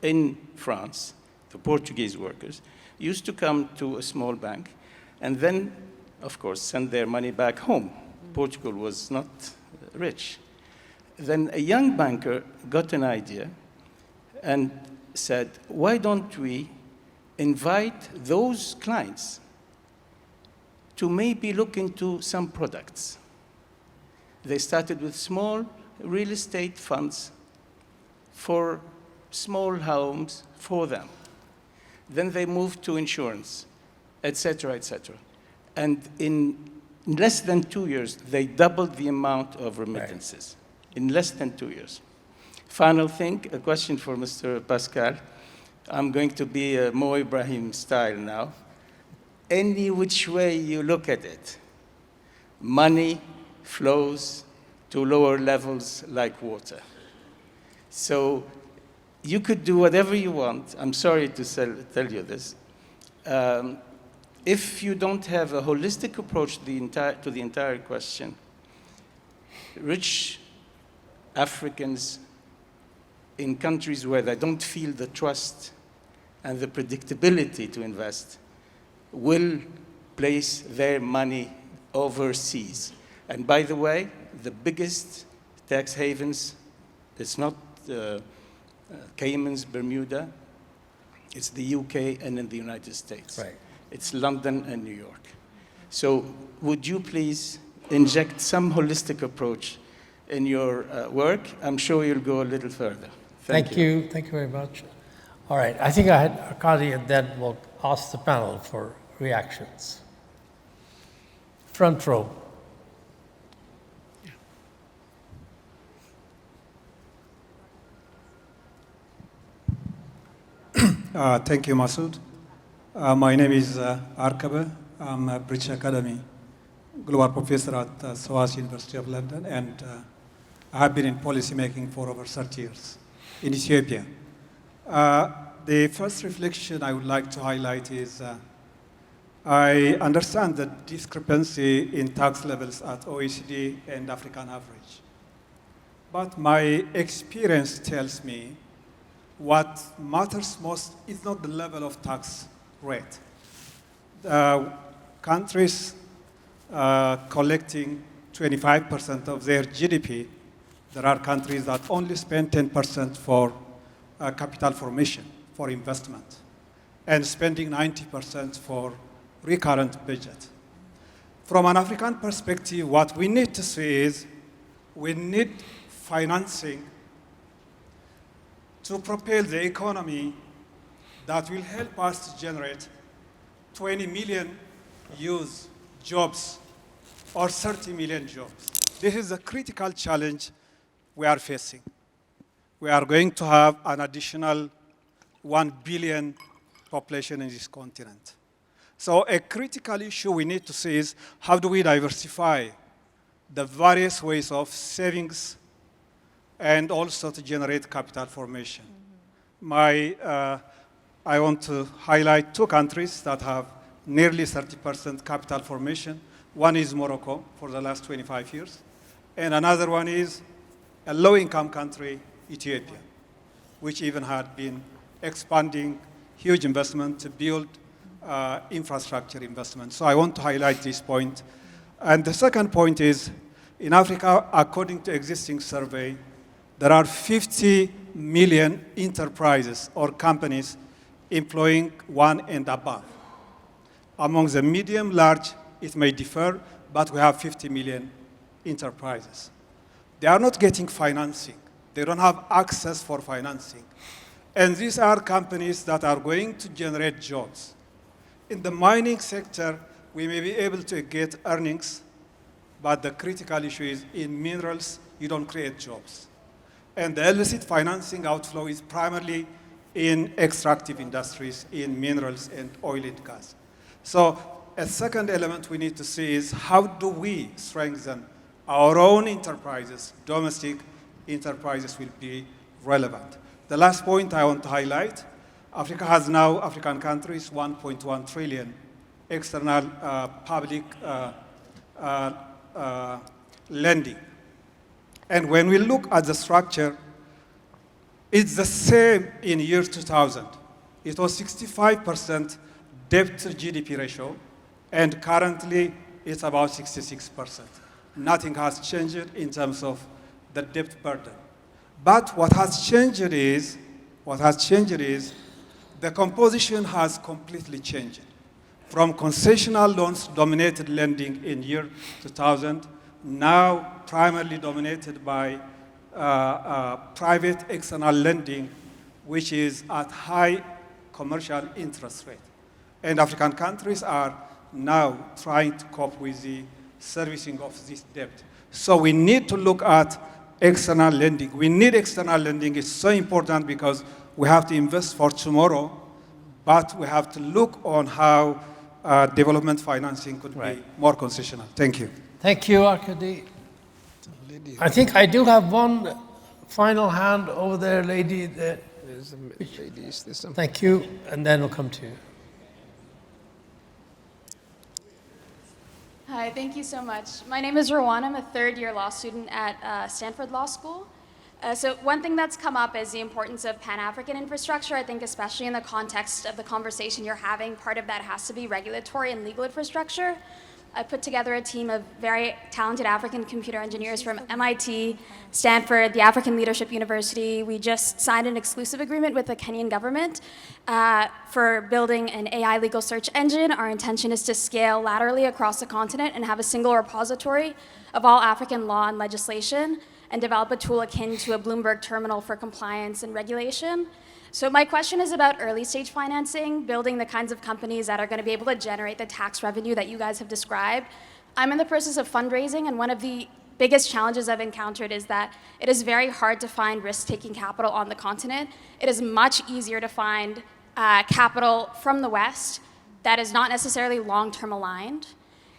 in France, the Portuguese workers, used to come to a small bank and then, of course, send their money back home. Portugal was not rich. Then a young banker got an idea and said, why don't we invite those clients to maybe look into some products? They started with small real estate funds for small homes for them. Then they moved to insurance, et cetera, et cetera. And in less than 2 years, they doubled the amount of remittances. In less than 2 years. Final thing, a question for Mr. Pascal. I'm going to be Mo Ibrahim style now. Any which way you look at it, money flows to lower levels like water. So you could do whatever you want. I'm sorry to tell you this. If you don't have a holistic approach to the entire question, rich Africans in countries where they don't feel the trust and the predictability to invest will place their money overseas. And by the way, the biggest tax havens, it's not Caymans, Bermuda, it's the UK and in the United States. Right. It's London and New York. So would you please inject some holistic approach in your work? I'm sure you'll go a little further. Thank you. Thank you very much. All right, I think I had Arkady and then we'll ask the panel for reactions. Front row. Thank you, Masood. My name is Arkabe. I'm a British Academy Global Professor at SOAS University of London, and I have been in policy making for over 30 years in Ethiopia. The first reflection I would like to highlight is I understand the discrepancy in tax levels at OECD and African average. But my experience tells me what matters most is not the level of tax rate. Countries collecting 25% of their GDP, There are countries that only spend 10% for capital formation, for investment, and spending 90% for recurrent budget. From an African perspective, what we need to see is we need financing to propel the economy that will help us to generate 20 million youth jobs or 30 million jobs. This is a critical challenge we are facing. We are going to have an additional 1 billion population in this continent. So a critical issue we need to see is how do we diversify the various ways of savings and also to generate capital formation. I want to highlight 2 countries that have nearly 30% capital formation. One is Morocco for the last 25 years, and another one is a low-income country, Ethiopia, which even had been expanding huge investment to build infrastructure investment. So I want to highlight this point. And the second point is, in Africa, according to existing survey, there are 50 million enterprises or companies employing 1 and above. Among the medium, large, it may differ, but we have 50 million enterprises. They are not getting financing. They don't have access for financing. And these are companies that are going to generate jobs. In the mining sector, we may be able to get earnings, but the critical issue is in minerals, you don't create jobs. And the illicit financing outflow is primarily in extractive industries, in minerals and oil and gas. So a second element we need to see is how do we strengthen our own enterprises, domestic enterprises will be relevant. The last point I want to highlight, Africa has now, African countries, 1.1 trillion external public lending. And when we look at the structure, it's the same in year 2000. It was 65% debt to GDP ratio, and currently it's about 66%. Nothing has changed in terms of the debt burden. But what has changed is the composition has completely changed. From concessional loans dominated lending in year 2000, now primarily dominated by private external lending, which is at high commercial interest rate. And African countries are now trying to cope with the servicing of this debt. So we need to look at external lending. We need external lending. It's so important because we have to invest for tomorrow, but we have to look on how development financing could be more concessional. Thank you. Thank you, Arkady. I think I do have one final hand over there, lady. There's a lady. Thank you, and then we'll come to you. Hi, thank you so much. My name is Rowan. I'm a third-year law student at Stanford Law School. So one thing that's come up is the importance of Pan-African infrastructure. I think especially in the context of the conversation you're having, part of that has to be regulatory and legal infrastructure. I put together a team of very talented African computer engineers from MIT, Stanford, the African Leadership University. We just signed an exclusive agreement with the Kenyan government for building an AI legal search engine. Our intention is to scale laterally across the continent and have a single repository of all African law and legislation and develop a tool akin to a Bloomberg terminal for compliance and regulation. So my question is about early stage financing, building the kinds of companies that are going to be able to generate the tax revenue that you guys have described. I'm in the process of fundraising, and one of the biggest challenges I've encountered is that it is very hard to find risk-taking capital on the continent. It is much easier to find capital from the West that is not necessarily long-term aligned.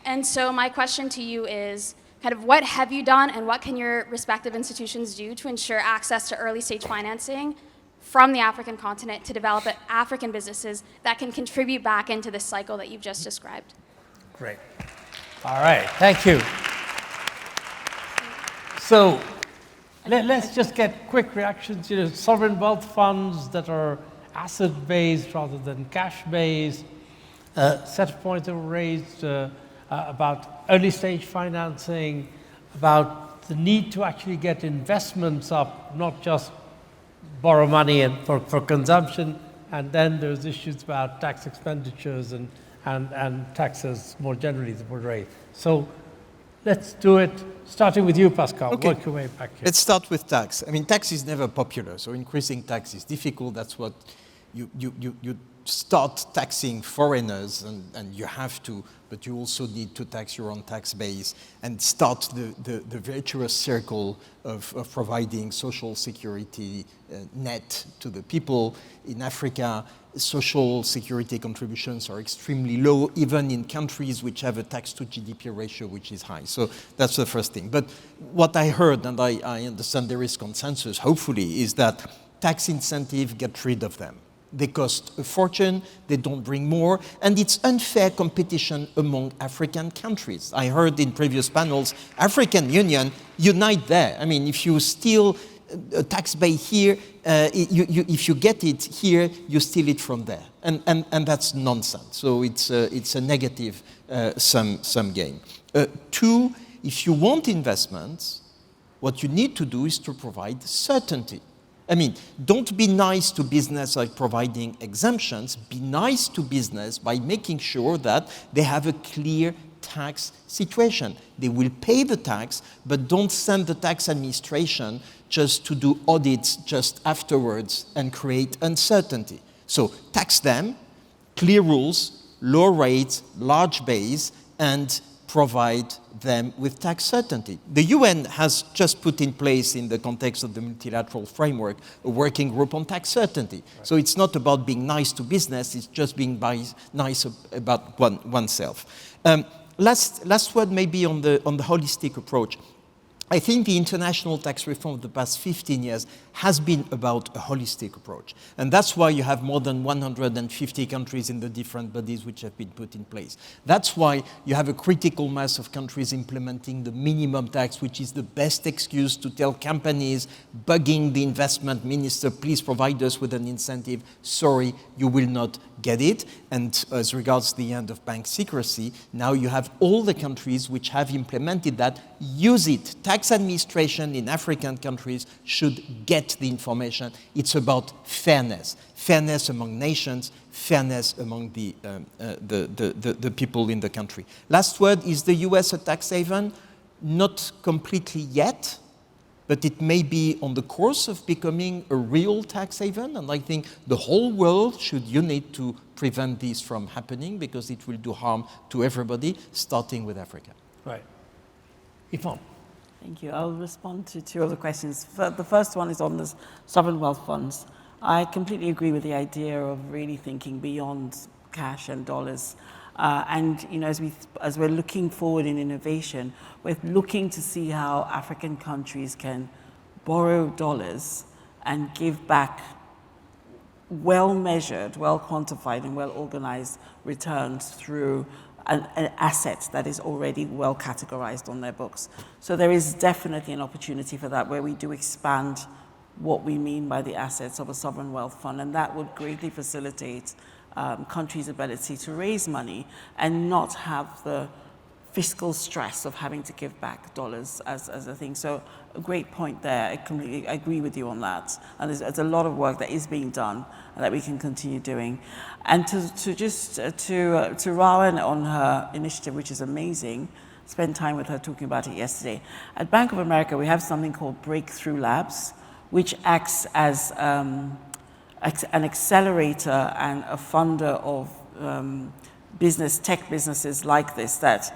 And so my question to you is, kind of what have you done and what can your respective institutions do to ensure access to early stage financing from the African continent to develop African businesses that can contribute back into this cycle that you've just described? Great. All right, thank you. So let's just get quick reactions. You know, sovereign wealth funds that are asset-based rather than cash-based. Set of points that were raised about early stage financing, about the need to actually get investments up, not just borrow money and for consumption, and then there's issues about tax expenditures and taxes more generally that were raised. So let's do it, starting with you, Pascal. Okay. Work your way back here. Let's start with tax. I mean, tax is never popular, so increasing tax is difficult. That's what you start taxing foreigners, and you have to, but you also need to tax your own tax base and start the virtuous circle of providing social security net to the people. In Africa, social security contributions are extremely low, even in countries which have a tax to GDP ratio which is high. So that's the first thing. But what I heard, and I understand there is consensus, hopefully, is that tax incentive, get rid of them. They cost a fortune, they don't bring more, and it's unfair competition among African countries. I heard in previous panels, African Union, unite there. I mean, if you steal a tax base here, if you get it here, you steal it from there. And that's nonsense. So it's a negative sum game. Two, if you want investments, what you need to do is to provide certainty. I mean, don't be nice to business by providing exemptions. Be nice to business by making sure that they have a clear tax situation. They will pay the tax, but don't send the tax administration just to do audits just afterwards and create uncertainty. So tax them, clear rules, low rates, large base, and provide them with tax certainty. The UN has just put in place, in the context of the multilateral framework, a working group on tax certainty. Right. So it's not about being nice to business, it's just being nice about oneself. Last word maybe on the holistic approach. I think the international tax reform of the past 15 years has been about a holistic approach. And that's why you have more than 150 countries in the different bodies which have been put in place. That's why you have a critical mass of countries implementing the minimum tax, which is the best excuse to tell companies bugging the investment minister, please provide us with an incentive. Sorry, you will not get it. And as regards the end of bank secrecy, now you have all the countries which have implemented that, use it. Tax administration in African countries should get the information. It's about fairness. Fairness among nations, fairness among the people in the country. Last word, is the US a tax haven? Not completely yet, but it may be on the course of becoming a real tax haven, and I think the whole world should unite to prevent this from happening, because it will do harm to everybody, starting with Africa. Right. Yvonne. Thank you. I'll respond to two of the questions. The first one is on the sovereign wealth funds. I completely agree with the idea of really thinking beyond cash and dollars. And you know, as we're looking forward in innovation, we're looking to see how African countries can borrow dollars and give back well-measured, well-quantified, and well-organized returns through an asset that is already well categorized on their books. So there is definitely an opportunity for that, where we do expand what we mean by the assets of a sovereign wealth fund, and that would greatly facilitate countries' ability to raise money and not have the fiscal stress of having to give back dollars as a thing. So a great point there. I completely agree with you on that. And there's a lot of work that is being done and that we can continue doing. And to Rowan on her initiative, which is amazing, spent time with her talking about it yesterday. At Bank of America, we have something called Breakthrough Labs, which acts as an accelerator and a funder of tech businesses like this, that,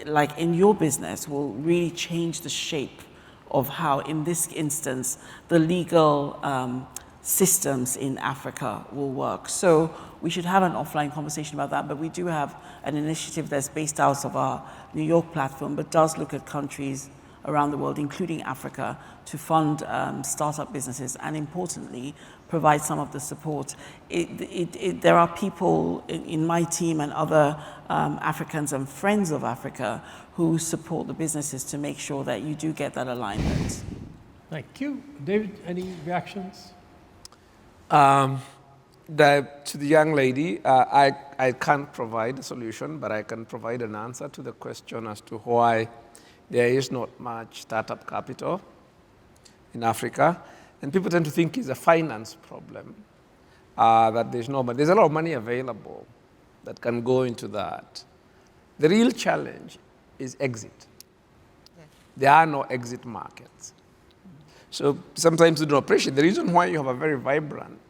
like in your business, will really change the shape of how, in this instance, the legal systems in Africa will work. So we should have an offline conversation about that, but we do have an initiative that's based out of our New York platform, but does look at countries around the world, including Africa, to fund startup businesses, and importantly, provide some of the support. There are people in my team and other Africans and friends of Africa who support the businesses to make sure that you do get that alignment. Thank you. David, any reactions? To the young lady, I can't provide a solution, but I can provide an answer to the question as to why There is not much startup capital in Africa, and people tend to think it's a finance problem, that there's no money. There's a lot of money available that can go into that. The real challenge is exit. There are no exit markets. So sometimes we don't appreciate the reason why you have a very vibrant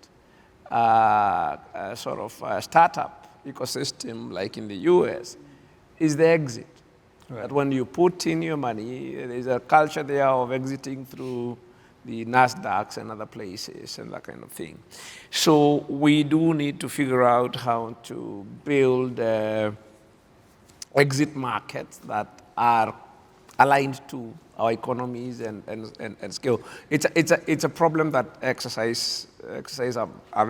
startup ecosystem like in the US is the exit. Right. That when you put in your money, there's a culture there of exiting through the NASDAQs and other places and that kind of thing. So we do need to figure out how to build exit markets that are aligned to our economies and scale. It's a problem that I've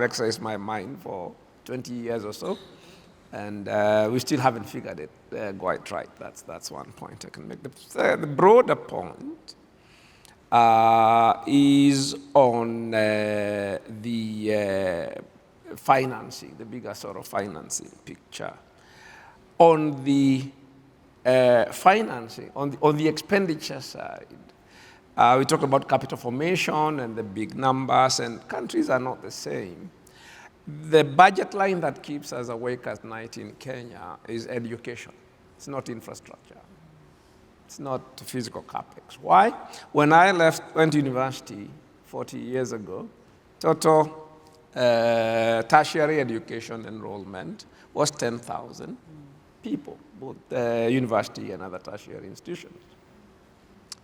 exercised my mind for 20 years or so, and we still haven't figured it quite right. That's one point I can make. The broader point is on the financing, the bigger sort of financing picture. On the financing, on the expenditure side, we talk about capital formation and the big numbers, and countries are not the same. The budget line that keeps us awake at night in Kenya is education. It's not infrastructure. It's not physical capex. Why? When I went to university 40 years ago, total tertiary education enrollment was 10,000 people, both university and other tertiary institutions.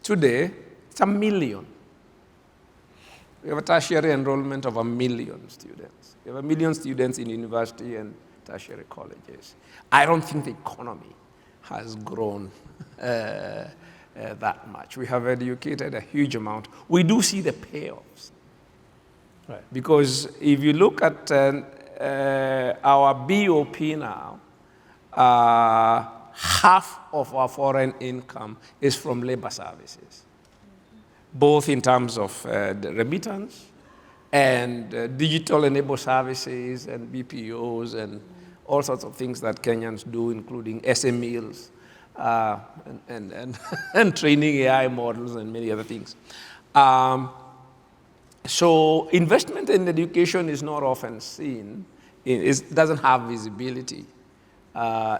Today, it's 1 million. We have a tertiary enrollment of 1 million students. We have 1 million students in university and tertiary colleges. I don't think the economy has grown that much. We have educated a huge amount. We do see the payoffs. Right. Because if you look at our BOP now, half of our foreign income is from labor services, both in terms of the remittance and digital-enabled services and BPOs and all sorts of things that Kenyans do, including SMEs and training AI models and many other things. So investment in education is not often seen. It doesn't have visibility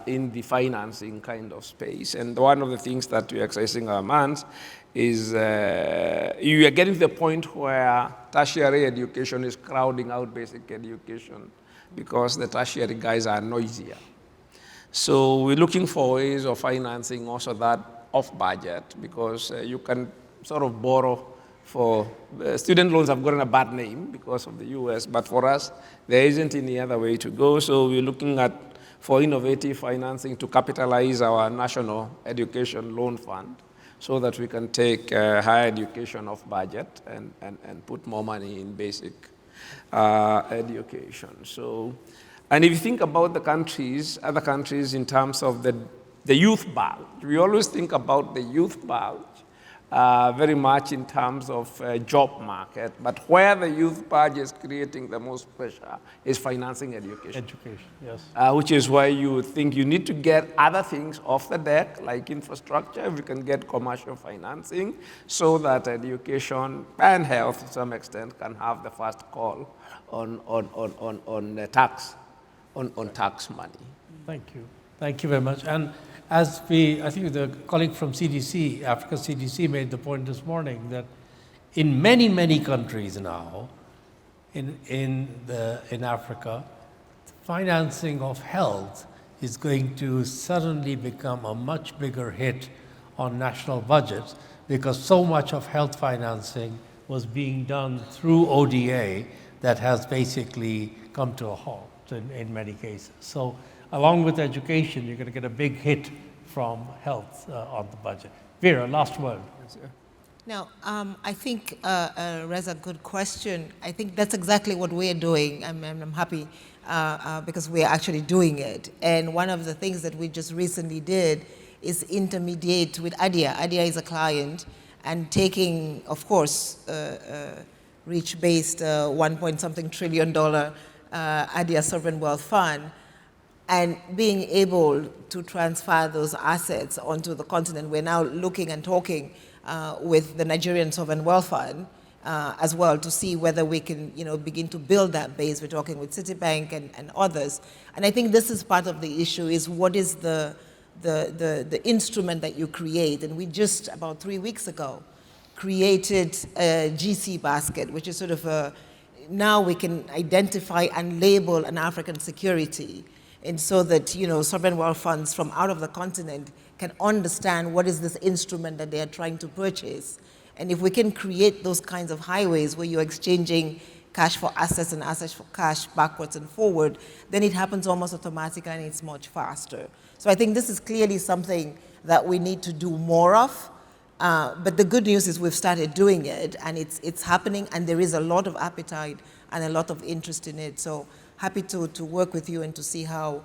in the financing kind of space. And one of the things that we're exercising our minds is you are getting to the point where tertiary education is crowding out basic education because the tertiary guys are noisier. So we're looking for ways of financing also that off budget, because you can sort of borrow for student loans have gotten a bad name because of the US, but for us, there isn't any other way to go. So we're looking for innovative financing to capitalize our national education loan fund so that we can take higher education off budget and put more money in basic education. So, and if you think about the countries, other countries in terms of the youth bulge, we always think about the youth bulge very much in terms of job market, but where the youth bulge is creating the most pressure is financing education. Education, yes. Which is why you think you need to get other things off the deck, like infrastructure, if you can get commercial financing, so that education and health, to some extent, can have the first call on tax money. Thank you. Thank you very much. And as I think the colleague from CDC, Africa CDC, made the point this morning that in many, many countries now in Africa, financing of health is going to suddenly become a much bigger hit on national budgets, because so much of health financing was being done through ODA that has basically come to a halt in many cases. So along with education, you're going to get a big hit from health on the budget. Vera, last word. Now, I think, Reza, good question. I think that's exactly what we're doing. I'm happy because we're actually doing it. And one of the things that we just recently did is intermediate with ADIA. ADIA is a client, and taking, of course, reach-based $1 point something trillion ADIA Sovereign Wealth Fund, and being able to transfer those assets onto the continent. We're now looking and talking with the Nigerian Sovereign Wealth Fund as well to see whether we can, begin to build that base. We're talking with Citibank and others. And I think this is part of the issue, is what is the instrument that you create. And we just, about 3 weeks ago, created a GC basket, which is sort of now we can identify and label an African security. And so that, sovereign wealth funds from out of the continent can understand what is this instrument that they are trying to purchase. And if we can create those kinds of highways where you're exchanging cash for assets and assets for cash backwards and forward, then it happens almost automatically and it's much faster. So I think this is clearly something that we need to do more of. But the good news is we've started doing it, and it's happening, and there is a lot of appetite and a lot of interest in it. So happy to work with you and to see how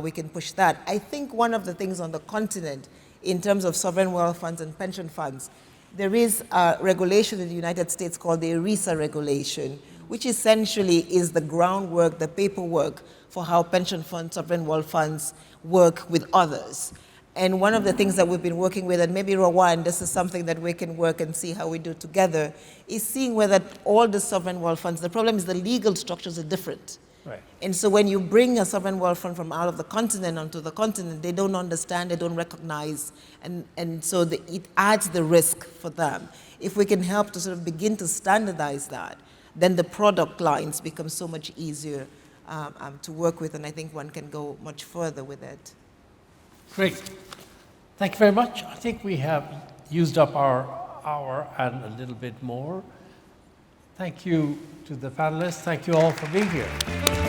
we can push that. I think one of the things on the continent, in terms of sovereign wealth funds and pension funds, there is a regulation in the United States called the ERISA regulation, which essentially is the groundwork, the paperwork for how pension funds, sovereign wealth funds work with others. And one of the things that we've been working with, and maybe Rawan, this is something that we can work and see how we do together, is seeing whether all the sovereign wealth funds, the problem is the legal structures are different. Right. And so when you bring a sovereign wealth fund from out of the continent onto the continent, they don't understand, they don't recognize, and so it adds the risk for them. If we can help to sort of begin to standardize that, then the product lines become so much easier to work with, and I think one can go much further with it. Great. Thank you very much. I think we have used up our hour and a little bit more. Thank you to the panelists. Thank you all for being here.